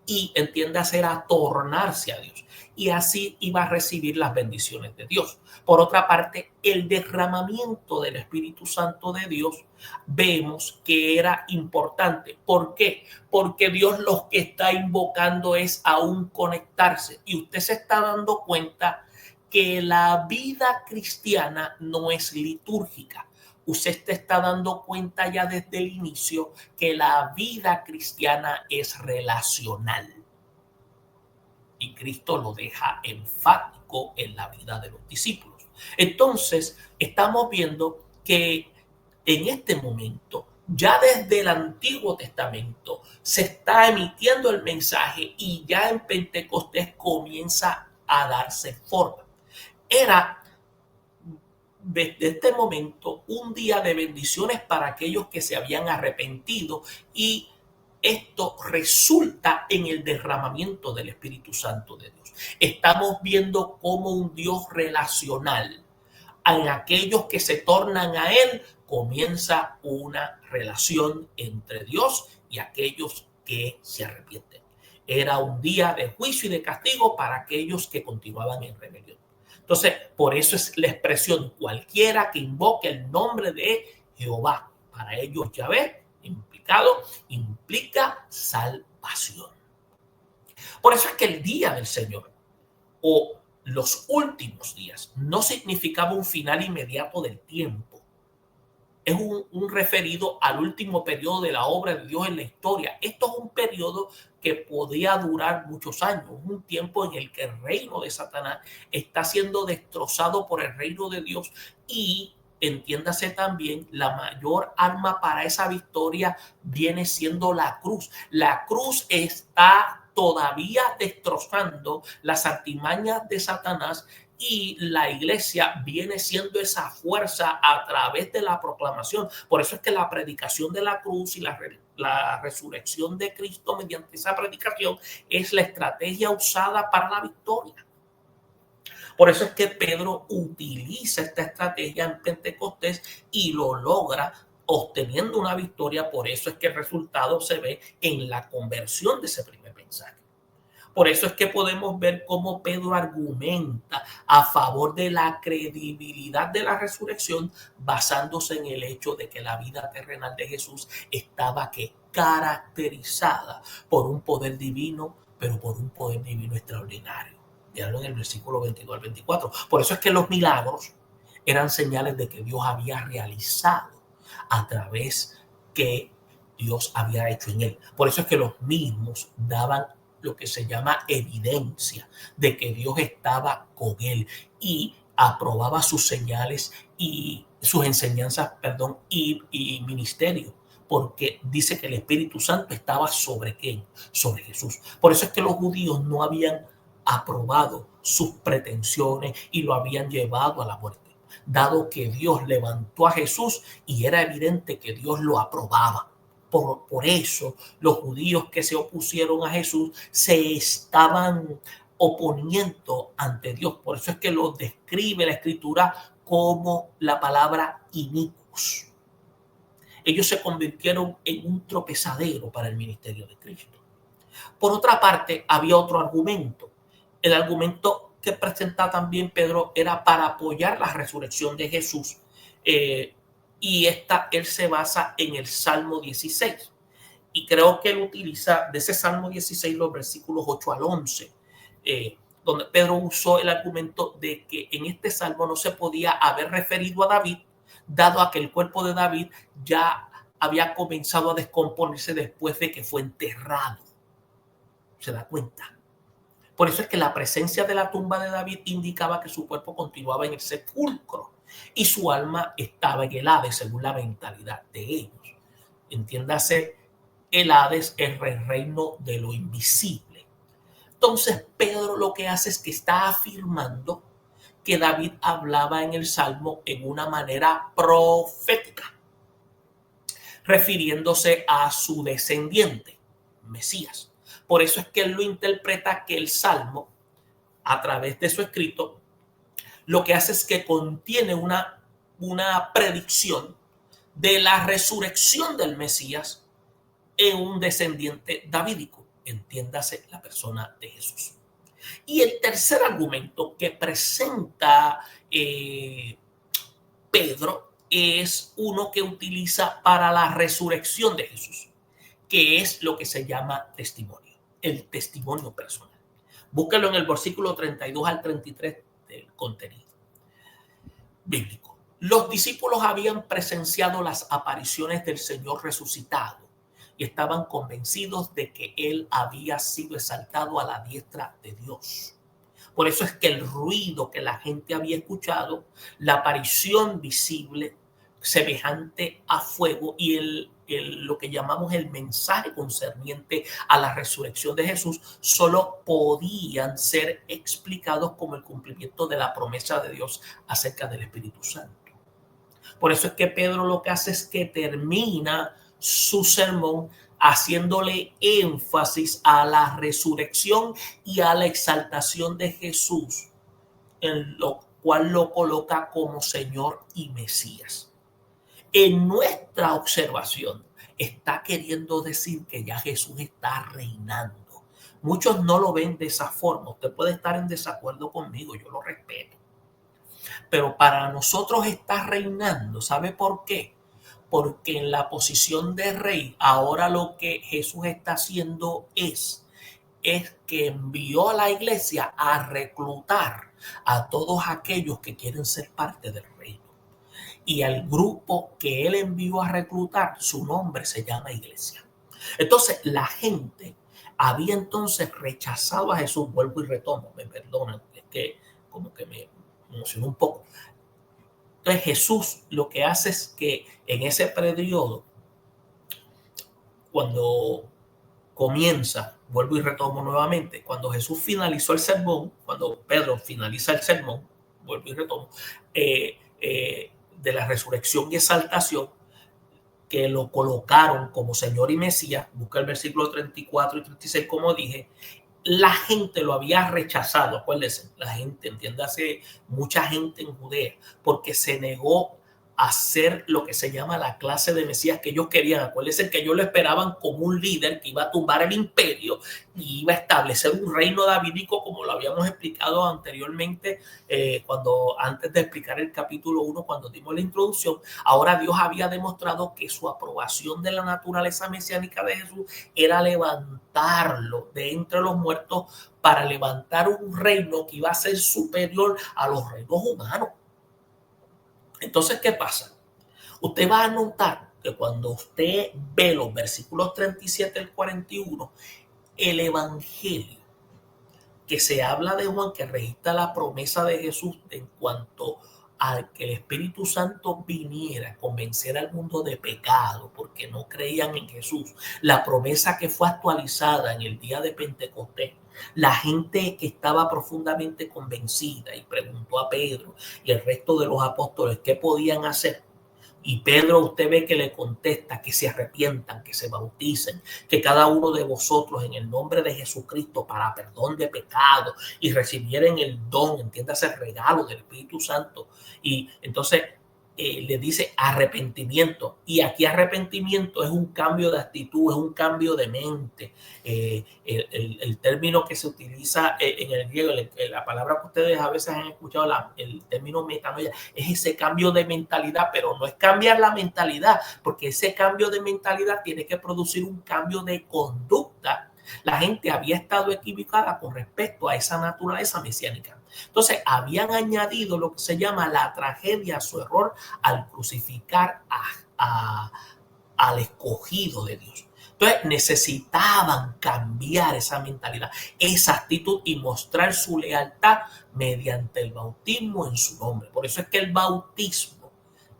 y, entiéndase, era tornarse a Dios. Y así iba a recibir las bendiciones de Dios. Por otra parte, el derramamiento del Espíritu Santo de Dios vemos que era importante. ¿Por qué? Porque Dios lo que está invocando es aún conectarse. Y usted se está dando cuenta que la vida cristiana no es litúrgica. Usted te está dando cuenta ya desde el inicio que la vida cristiana es relacional. Y Cristo lo deja enfático en la vida de los discípulos. Entonces, estamos viendo que en este momento, ya desde el Antiguo Testamento, se está emitiendo el mensaje y ya en Pentecostés comienza a darse forma. Era desde este momento un día de bendiciones para aquellos que se habían arrepentido, y esto resulta en el derramamiento del Espíritu Santo de Dios. Estamos viendo cómo un Dios relacional, en aquellos que se tornan a Él, comienza una relación entre Dios y aquellos que se arrepienten. Era un día de juicio y de castigo para aquellos que continuaban en rebelión. Entonces, por eso es la expresión cualquiera que invoque el nombre de Jehová. Para ellos, Yahvé, implica salvación. Por eso es que el día del Señor o los últimos días no significaba un final inmediato del tiempo. Es un referido al último periodo de la obra de Dios en la historia. Esto es un periodo que podía durar muchos años, un tiempo en el que el reino de Satanás está siendo destrozado por el reino de Dios, y entiéndase también, la mayor arma para esa victoria viene siendo la cruz. La cruz está todavía destrozando las artimañas de Satanás, y la iglesia viene siendo esa fuerza a través de la proclamación. Por eso es que la predicación de la cruz y la resurrección de Cristo mediante esa predicación es la estrategia usada para la victoria. Por eso es que Pedro utiliza esta estrategia en Pentecostés y lo logra obteniendo una victoria. Por eso es que el resultado se ve en la conversión de ese primer mensaje. Por eso es que podemos ver cómo Pedro argumenta a favor de la credibilidad de la resurrección, basándose en el hecho de que la vida terrenal de Jesús estaba caracterizada por un poder divino, pero por un poder divino extraordinario. Ya en el versículo 22 al 24. Por eso es que los milagros eran señales de que Dios había realizado a través que Dios había hecho en él. Por eso es que los mismos daban lo que se llama evidencia de que Dios estaba con él y aprobaba sus señales y sus enseñanzas, perdón, y ministerio, porque dice que el Espíritu Santo estaba sobre quién, sobre Jesús. Por eso es que los judíos no habían aprobado sus pretensiones y lo habían llevado a la muerte, dado que Dios levantó a Jesús y era evidente que Dios lo aprobaba. Por eso los judíos que se opusieron a Jesús se estaban oponiendo ante Dios. Por eso es que lo describe la Escritura como la palabra inicuos. Ellos se convirtieron en un tropezadero para el ministerio de Cristo. Por otra parte, había otro argumento. El argumento que presenta también Pedro era para apoyar la resurrección de Jesús. Y él se basa en el Salmo 16. Y creo que él utiliza de ese Salmo 16 los versículos 8 al 11, donde Pedro usó el argumento de que en este Salmo no se podía haber referido a David, dado a que el cuerpo de David ya había comenzado a descomponerse después de que fue enterrado. ¿Se da cuenta? Por eso es que la presencia de la tumba de David indicaba que su cuerpo continuaba en el sepulcro y su alma estaba en el Hades, según la mentalidad de ellos. Entiéndase, el Hades es el reino de lo invisible. Entonces Pedro lo que hace es que está afirmando que David hablaba en el Salmo en una manera profética, refiriéndose a su descendiente, Mesías. Por eso es que él lo interpreta que el Salmo, a través de su escrito, lo que hace es que contiene una predicción de la resurrección del Mesías en un descendiente davídico, entiéndase la persona de Jesús. Y el tercer argumento que presenta Pedro es uno que utiliza para la resurrección de Jesús, que es lo que se llama testimonio, el testimonio personal. Búsquelo en el versículo 32 al 33 del contenido bíblico. Los discípulos habían presenciado las apariciones del Señor resucitado y estaban convencidos de que Él había sido exaltado a la diestra de Dios. Por eso es que el ruido que la gente había escuchado, la aparición visible semejante a fuego y lo que llamamos el mensaje concerniente a la resurrección de Jesús, solo podían ser explicados como el cumplimiento de la promesa de Dios acerca del Espíritu Santo. Por eso es que Pedro lo que hace es que termina su sermón haciéndole énfasis a la resurrección y a la exaltación de Jesús, en lo cual lo coloca como Señor y Mesías. En nuestra observación está queriendo decir que ya Jesús está reinando. Muchos no lo ven de esa forma. Usted puede estar en desacuerdo conmigo, yo lo respeto. Pero para nosotros está reinando. ¿Sabe por qué? Porque en la posición de rey, ahora lo que Jesús está haciendo es que envió a la iglesia a reclutar a todos aquellos que quieren ser parte del reino. Y al grupo que él envió a reclutar, su nombre se llama iglesia. Entonces la gente había entonces rechazado a Jesús. Vuelvo y retomo, me perdonan, es que como que me emocionó un poco. Entonces Jesús lo que hace es que en ese periodo, cuando comienza, vuelvo y retomo nuevamente, cuando Jesús finalizó el sermón, cuando Pedro finaliza el sermón, vuelvo y retomo, de la resurrección y exaltación, que lo colocaron como Señor y Mesías, busca el versículo 34 y 36, como dije, la gente lo había rechazado. Acuérdense, la gente, entiéndase, mucha gente en Judea, porque se negó a ser lo que se llama la clase de Mesías que ellos querían. Acuérdense que ellos lo esperaban como un líder que iba a tumbar el imperio y iba a establecer un reino davídico, como lo habíamos explicado anteriormente, antes de explicar el capítulo 1, cuando dimos la introducción. Ahora Dios había demostrado que su aprobación de la naturaleza mesiánica de Jesús era levantarlo de entre los muertos para levantar un reino que iba a ser superior a los reinos humanos. Entonces, ¿qué pasa? Usted va a notar que cuando usted ve los versículos 37 al 41, el evangelio que se habla de Juan, que registra la promesa de Jesús en cuanto a que el Espíritu Santo viniera a convencer al mundo de pecado porque no creían en Jesús, la promesa que fue actualizada en el día de Pentecostés, la gente que estaba profundamente convencida y preguntó a Pedro y el resto de los apóstoles qué podían hacer. Y Pedro, usted ve que le contesta que se arrepientan, que se bauticen, que cada uno de vosotros en el nombre de Jesucristo para perdón de pecado y recibieran el don, entiéndase, el regalo del Espíritu Santo. Y entonces le dice arrepentimiento. Y aquí arrepentimiento es un cambio de actitud, es un cambio de mente. El término que se utiliza en el griego, la palabra que ustedes a veces han escuchado, el término metanoia, es ese cambio de mentalidad, pero no es cambiar la mentalidad, porque ese cambio de mentalidad tiene que producir un cambio de conducta. La gente había estado equivocada con respecto a esa naturaleza mesiánica. Entonces, habían añadido lo que se llama la tragedia a su error al crucificar al escogido de Dios. Entonces, necesitaban cambiar esa mentalidad, esa actitud y mostrar su lealtad mediante el bautismo en su nombre. Por eso es que el bautismo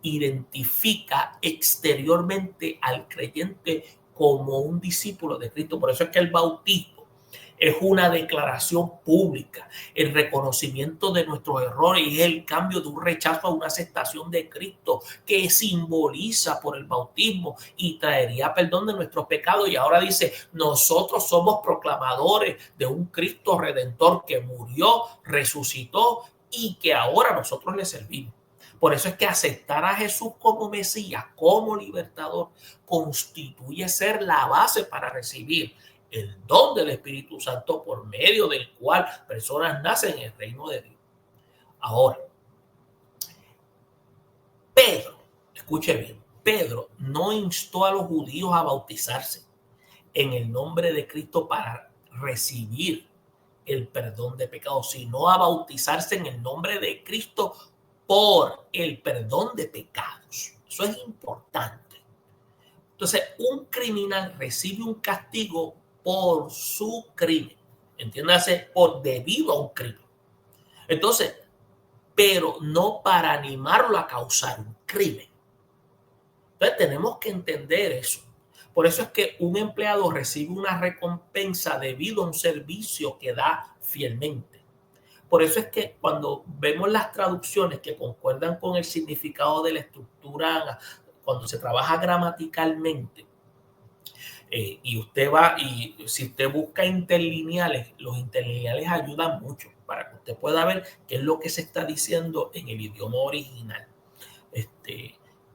identifica exteriormente al creyente como un discípulo de Cristo. Por eso es que el bautismo es una declaración pública, el reconocimiento de nuestros errores y el cambio de un rechazo a una aceptación de Cristo que simboliza por el bautismo y traería perdón de nuestros pecados. Y ahora dice, nosotros somos proclamadores de un Cristo redentor que murió, resucitó y que ahora nosotros le servimos. Por eso es que aceptar a Jesús como Mesías, como libertador, constituye ser la base para recibir el don del Espíritu Santo por medio del cual personas nacen en el reino de Dios. Ahora, Pedro, escuche bien, Pedro no instó a los judíos a bautizarse en el nombre de Cristo para recibir el perdón de pecados, sino a bautizarse en el nombre de Cristo por el perdón de pecados. Eso es importante. Entonces, un criminal recibe un castigo por su crimen. Entiéndase, por debido a un crimen. Entonces, pero no para animarlo a causar un crimen. Entonces, tenemos que entender eso. Por eso es que un empleado recibe una recompensa debido a un servicio que da fielmente. Por eso es que cuando vemos las traducciones que concuerdan con el significado de la estructura, cuando se trabaja gramaticalmente, y usted va, y si usted busca interlineales, los interlineales ayudan mucho para que usted pueda ver qué es lo que se está diciendo en el idioma original.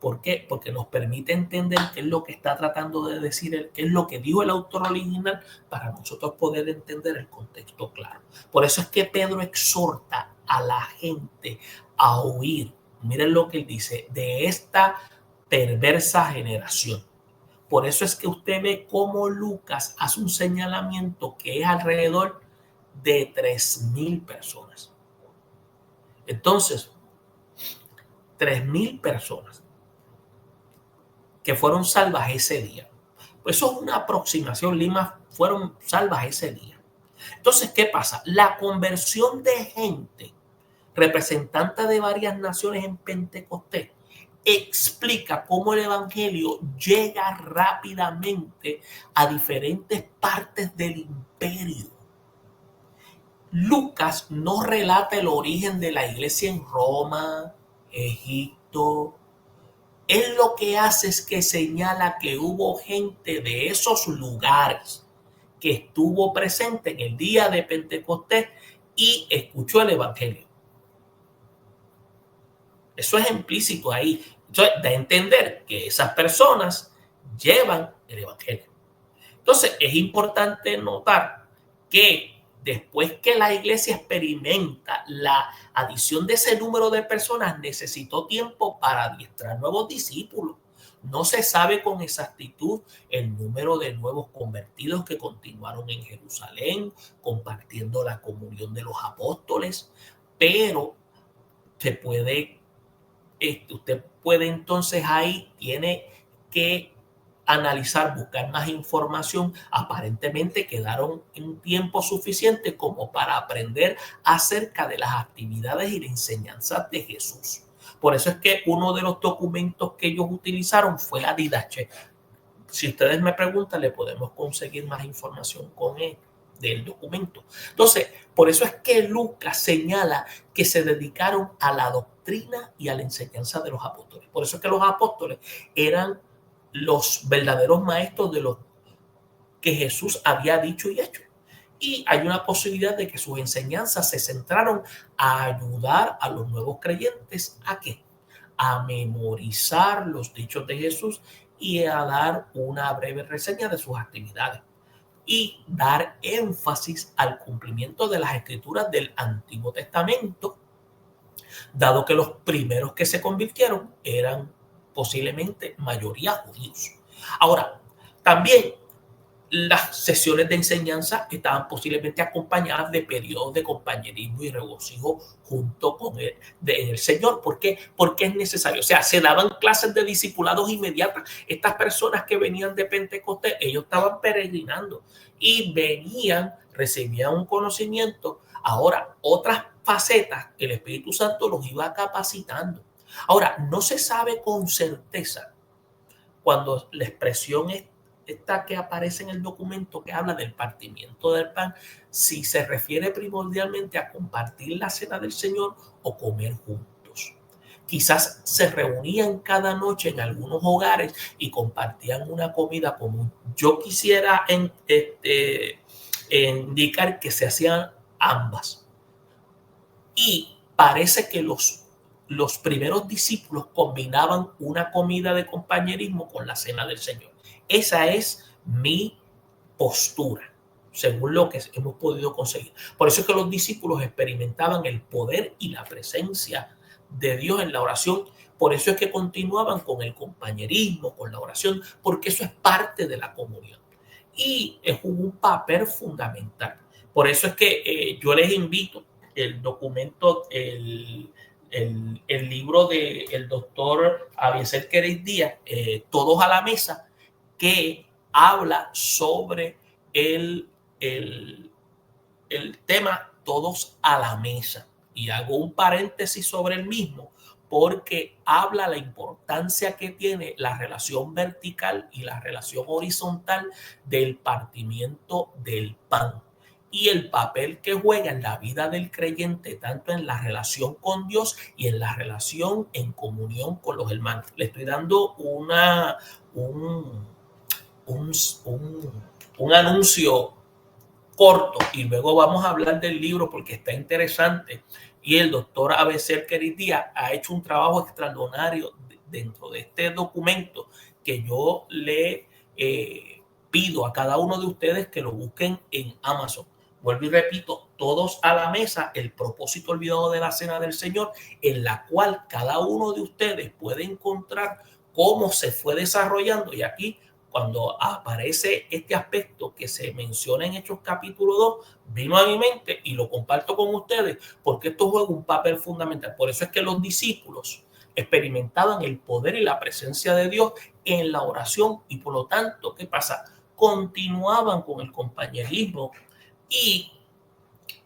¿Por qué? Porque nos permite entender qué es lo que está tratando de decir, qué es lo que dijo el autor original para nosotros poder entender el contexto claro. Por eso es que Pedro exhorta a la gente a huir. Miren lo que él dice, de esta perversa generación. Por eso es que usted ve cómo Lucas hace un señalamiento que es alrededor de 3,000 personas. Entonces, 3,000 personas que fueron salvas ese día. Pues eso es una aproximación. Lima fueron salvas ese día. Entonces, ¿qué pasa? La conversión de gente representante de varias naciones en Pentecostés explica cómo el evangelio llega rápidamente a diferentes partes del imperio. Lucas no relata el origen de la iglesia en Roma, Egipto. Él lo que hace es que señala que hubo gente de esos lugares que estuvo presente en el día de Pentecostés y escuchó el evangelio. Eso es implícito ahí. Entonces, da a entender que esas personas llevan el evangelio. Entonces, es importante notar que después que la iglesia experimenta la adición de ese número de personas, necesitó tiempo para adiestrar nuevos discípulos. No se sabe con exactitud el número de nuevos convertidos que continuaron en Jerusalén, compartiendo la comunión de los apóstoles, pero se puede usted puede entonces ahí, tiene que analizar, buscar más información. Aparentemente quedaron en tiempo suficiente como para aprender acerca de las actividades y la enseñanza de Jesús. Por eso es que uno de los documentos que ellos utilizaron fue la Didache. Si ustedes me preguntan, le podemos conseguir más información con él del documento. Entonces, por eso es que Lucas señala que se dedicaron a la doctrina y a la enseñanza de los apóstoles. Por eso es que los apóstoles eran los verdaderos maestros de lo que Jesús había dicho y hecho. Y hay una posibilidad de que sus enseñanzas se centraron a ayudar a los nuevos creyentes a qué, a memorizar los dichos de Jesús y a dar una breve reseña de sus actividades y dar énfasis al cumplimiento de las escrituras del Antiguo Testamento, dado que los primeros que se convirtieron eran posiblemente mayoría judíos. Ahora, también las sesiones de enseñanza estaban posiblemente acompañadas de periodos de compañerismo y regocijo junto con el Señor. ¿Por qué? Porque es necesario. O sea, se daban clases de discipulados inmediatas. Estas personas que venían de Pentecostés, ellos estaban peregrinando y venían, recibían un conocimiento. Ahora, otras facetas, el Espíritu Santo los iba capacitando. Ahora, no se sabe con certeza cuando la expresión es esta que aparece en el documento que habla del partimiento del pan, si se refiere primordialmente a compartir la cena del Señor o comer juntos. Quizás se reunían cada noche en algunos hogares y compartían una comida común. Yo quisiera indicar que se hacían ambas. Y parece que los primeros discípulos combinaban una comida de compañerismo con la cena del Señor. Esa es mi postura, según lo que hemos podido conseguir. Por eso es que los discípulos experimentaban el poder y la presencia de Dios en la oración. Por eso es que continuaban con el compañerismo, con la oración, porque eso es parte de la comunión. Y es un papel fundamental. Por eso es que yo les invito el documento, el libro del doctor Abieser Querés Díaz, Todos a la Mesa, que habla sobre el, el tema Todos a la Mesa. Y hago un paréntesis sobre el mismo porque habla la importancia que tiene la relación vertical y la relación horizontal del partimiento del pan y el papel que juega en la vida del creyente, tanto en la relación con Dios y en la relación en comunión con los hermanos. Le estoy dando un, un, un anuncio corto y luego vamos a hablar del libro porque está interesante. Y el doctor Abieser Querés Díaz ha hecho un trabajo extraordinario dentro de este documento que yo le pido a cada uno de ustedes que lo busquen en Amazon. Vuelvo y repito, Todos a la Mesa, el propósito olvidado de la Cena del Señor, en la cual cada uno de ustedes puede encontrar cómo se fue desarrollando. Y aquí, cuando aparece este aspecto que se menciona en Hechos capítulo 2, vino a mi mente y lo comparto con ustedes porque esto juega un papel fundamental. Por eso es que los discípulos experimentaban el poder y la presencia de Dios en la oración y por lo tanto, ¿qué pasa? Continuaban con el compañerismo y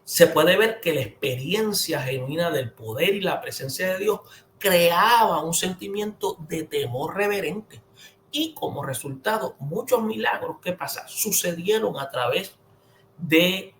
se puede ver que la experiencia genuina del poder y la presencia de Dios creaba un sentimiento de temor reverente. Y como resultado, muchos milagros, ¿qué pasa? Sucedieron a través de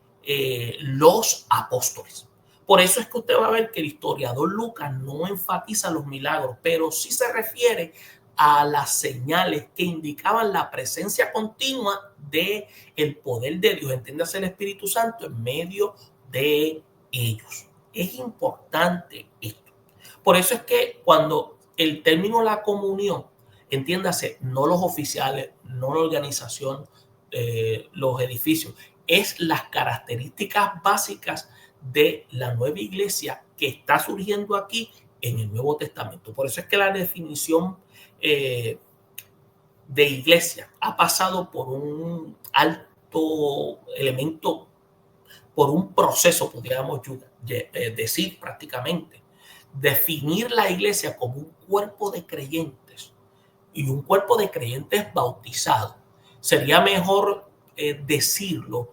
los apóstoles. Por eso es que usted va a ver que el historiador Lucas no enfatiza los milagros, pero sí se refiere a las señales que indicaban la presencia continua de el poder de Dios, entiéndase el Espíritu Santo en medio de ellos. Es importante esto. Por eso es que cuando el término la comunión, entiéndase, no los oficiales, no la organización, los edificios, es las características básicas de la nueva iglesia que está surgiendo aquí en el Nuevo Testamento. Por eso es que la definición de iglesia ha pasado por un alto elemento, por un proceso, podríamos decir prácticamente, definir la iglesia como un cuerpo de creyentes y un cuerpo de creyentes bautizados. Sería mejor decirlo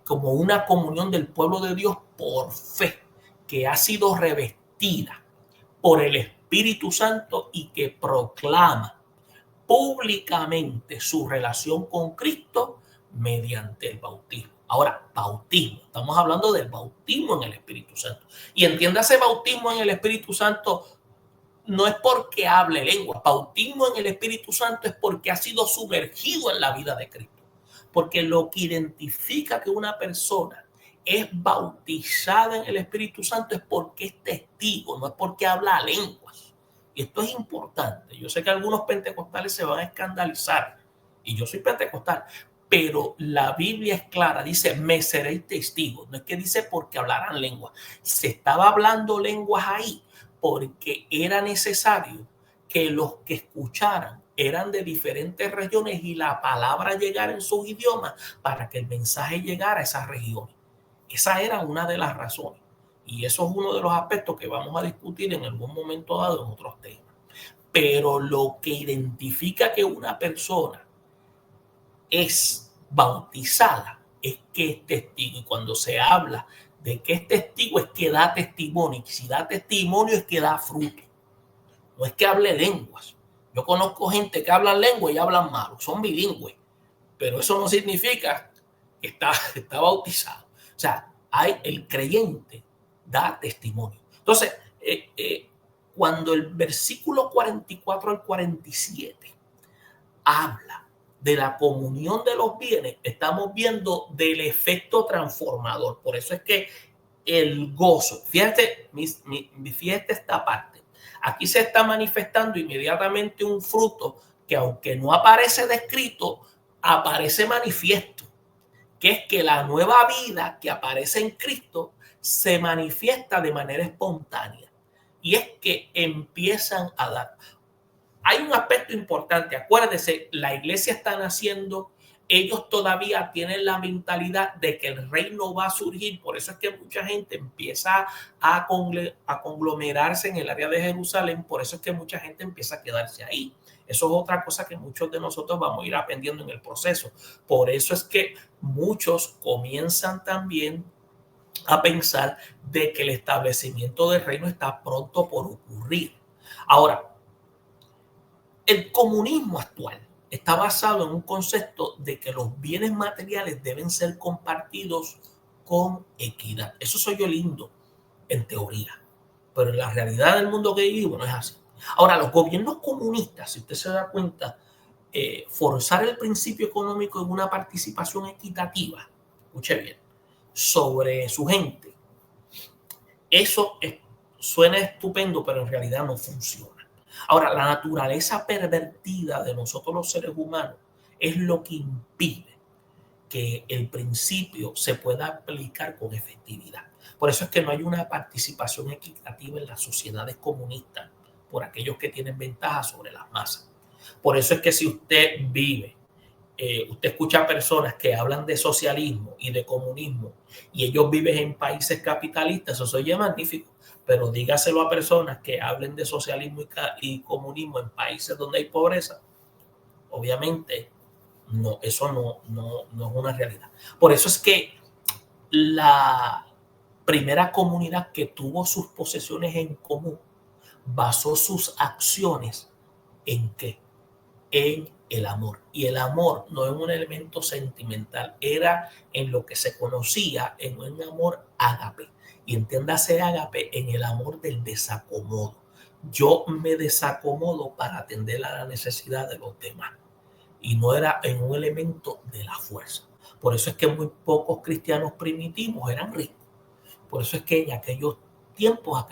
como una comunión del pueblo de Dios por fe, que ha sido revestida por el Espíritu Santo y que proclama públicamente su relación con Cristo mediante el bautismo. Ahora, bautismo, estamos hablando del bautismo en el Espíritu Santo. Y entiéndase, bautismo en el Espíritu Santo no es porque hable lengua. Bautismo en el Espíritu Santo es porque ha sido sumergido en la vida de Cristo. Porque lo que identifica que una persona es bautizada en el Espíritu Santo es porque es testigo, no es porque habla lenguas. Y esto es importante. Yo sé que algunos pentecostales se van a escandalizar, y yo soy pentecostal, pero la Biblia es clara, dice, me seréis testigos. No es que dice porque hablarán lenguas. Se estaba hablando lenguas ahí porque era necesario que los que escucharan eran de diferentes regiones y la palabra llegara en sus idiomas para que el mensaje llegara a esas regiones. Esa era una de las razones. Y eso es uno de los aspectos que vamos a discutir en algún momento dado en otros temas. Pero lo que identifica que una persona es bautizada es que es testigo. Y cuando se habla de que es testigo es que da testimonio. Y si da testimonio es que da fruto. No es que hable lenguas. Yo conozco gente que habla lengua y hablan malo. Son bilingües. Pero eso no significa que está bautizado. O sea, el creyente da testimonio. Entonces, cuando el versículo 44 al 47 habla de la comunión de los bienes, estamos viendo del efecto transformador. Por eso es que el gozo, fíjate esta parte. Aquí se está manifestando inmediatamente un fruto que, aunque no aparece descrito, aparece manifiesto, que es que la nueva vida que aparece en Cristo se manifiesta de manera espontánea. Y es que empiezan a dar. Hay un aspecto importante, acuérdese, la iglesia está naciendo, ellos todavía tienen la mentalidad de que el reino va a surgir, por eso es que mucha gente empieza a conglomerarse en el área de Jerusalén, por eso es que mucha gente empieza a quedarse ahí. Eso es otra cosa que muchos de nosotros vamos a ir aprendiendo en el proceso. Por eso es que muchos comienzan también a pensar de que el establecimiento del reino está pronto por ocurrir. Ahora, el comunismo actual está basado en un concepto de que los bienes materiales deben ser compartidos con equidad. Eso soy yo lindo en teoría, pero en la realidad del mundo que vivimos no es así. Ahora, los gobiernos comunistas, si usted se da cuenta, forzar el principio económico en una participación equitativa, escuche bien, sobre su gente, eso suena estupendo, pero en realidad no funciona. Ahora, la naturaleza pervertida de nosotros los seres humanos es lo que impide que el principio se pueda aplicar con efectividad. Por eso es que no hay una participación equitativa en las sociedades comunistas por aquellos que tienen ventaja sobre las masas. Por eso es que si usted vive, usted escucha personas que hablan de socialismo y de comunismo y ellos viven en países capitalistas, eso se oye magnífico. Pero dígaselo a personas que hablen de socialismo y comunismo en países donde hay pobreza, obviamente no, eso no es una realidad. Por eso es que la primera comunidad que tuvo sus posesiones en común basó sus acciones ¿en qué? En el amor. Y el amor no es un elemento sentimental, era en lo que se conocía en un amor ágape. Y entiéndase ágape en el amor del desacomodo. Yo me desacomodo para atender a la necesidad de los demás. Y no era en un elemento de la fuerza. Por eso es que muy pocos cristianos primitivos eran ricos. Por eso es que en aquellos tiempos,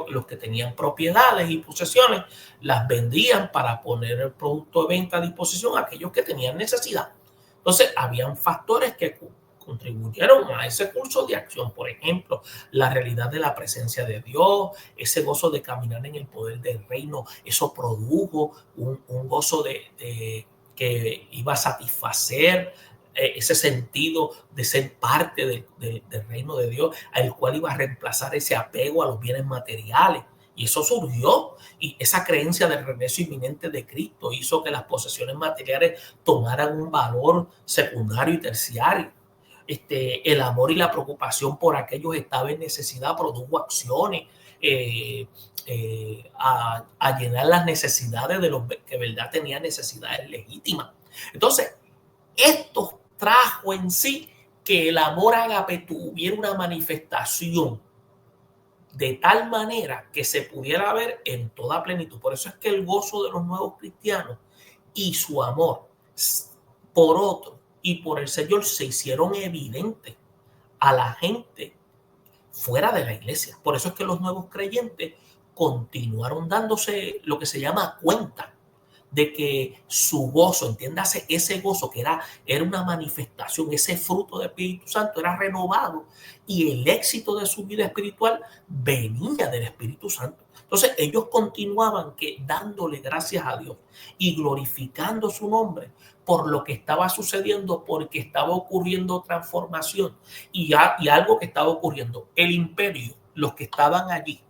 los que tenían propiedades y posesiones, las vendían para poner el producto de venta a disposición a aquellos que tenían necesidad. Entonces, habían factores que contribuyeron a ese curso de acción. Por ejemplo, la realidad de la presencia de Dios, ese gozo de caminar en el poder del reino, eso produjo un gozo que iba a satisfacer ese sentido de ser parte del reino de Dios, al cual iba a reemplazar ese apego a los bienes materiales. Y eso surgió, y esa creencia del regreso inminente de Cristo hizo que las posesiones materiales tomaran un valor secundario y terciario. El amor y la preocupación por aquellos que estaban en necesidad produjo acciones a llenar las necesidades de los que de verdad tenían necesidades legítimas. Entonces, esto trajo en sí que el amor ágape tuviera una manifestación de tal manera que se pudiera ver en toda plenitud. Por eso es que el gozo de los nuevos cristianos y su amor por otro y por el Señor se hicieron evidentes a la gente fuera de la iglesia. Por eso es que los nuevos creyentes continuaron dándose lo que se llama cuenta de que su gozo, entiéndase, ese gozo que era una manifestación, ese fruto del Espíritu Santo era renovado y el éxito de su vida espiritual venía del Espíritu Santo. Entonces ellos continuaban dándole gracias a Dios y glorificando su nombre por lo que estaba sucediendo, porque estaba ocurriendo transformación y algo que estaba ocurriendo. El imperio, los que estaban allí,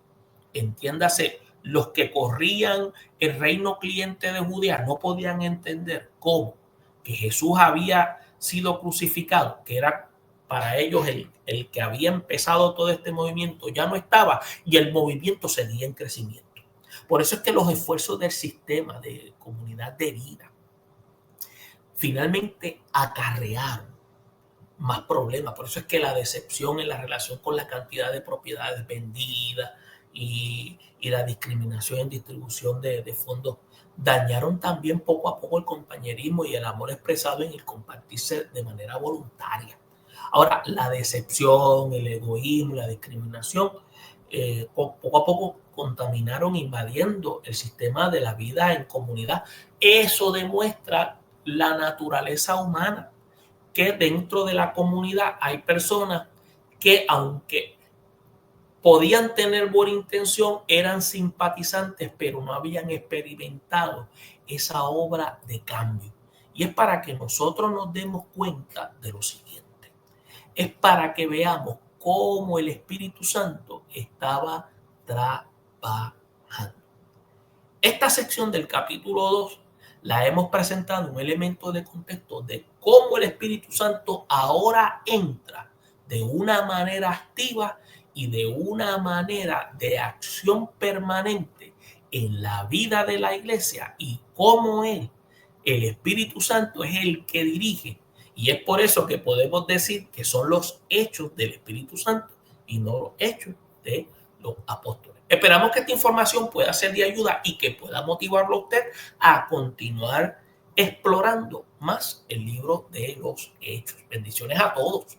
entiéndase, los que corrían el reino cliente de Judea no podían entender cómo que Jesús había sido crucificado, que era para ellos el que había empezado todo este movimiento, ya no estaba y el movimiento seguía en crecimiento. Por eso es que los esfuerzos del sistema de comunidad de vida finalmente acarrearon más problemas. Por eso es que la decepción en la relación con la cantidad de propiedades vendidas y la discriminación en distribución de fondos dañaron también poco a poco el compañerismo y el amor expresado en el compartirse de manera voluntaria. Ahora, la decepción, el egoísmo, la discriminación, poco a poco contaminaron, invadiendo el sistema de la vida en comunidad. Eso demuestra la naturaleza humana, que dentro de la comunidad hay personas que, aunque podían tener buena intención, eran simpatizantes, pero no habían experimentado esa obra de cambio. Y es para que nosotros nos demos cuenta de lo siguiente. Es para que veamos cómo el Espíritu Santo estaba trabajando. Esta sección del capítulo 2 la hemos presentado un elemento de contexto de cómo el Espíritu Santo ahora entra de una manera activa y de una manera de acción permanente en la vida de la iglesia, y cómo el Espíritu Santo es el que dirige. Y es por eso que podemos decir que son los hechos del Espíritu Santo y no los hechos de los apóstoles. Esperamos que esta información pueda ser de ayuda y que pueda motivarlo a usted a continuar explorando más el libro de los Hechos. Bendiciones a todos.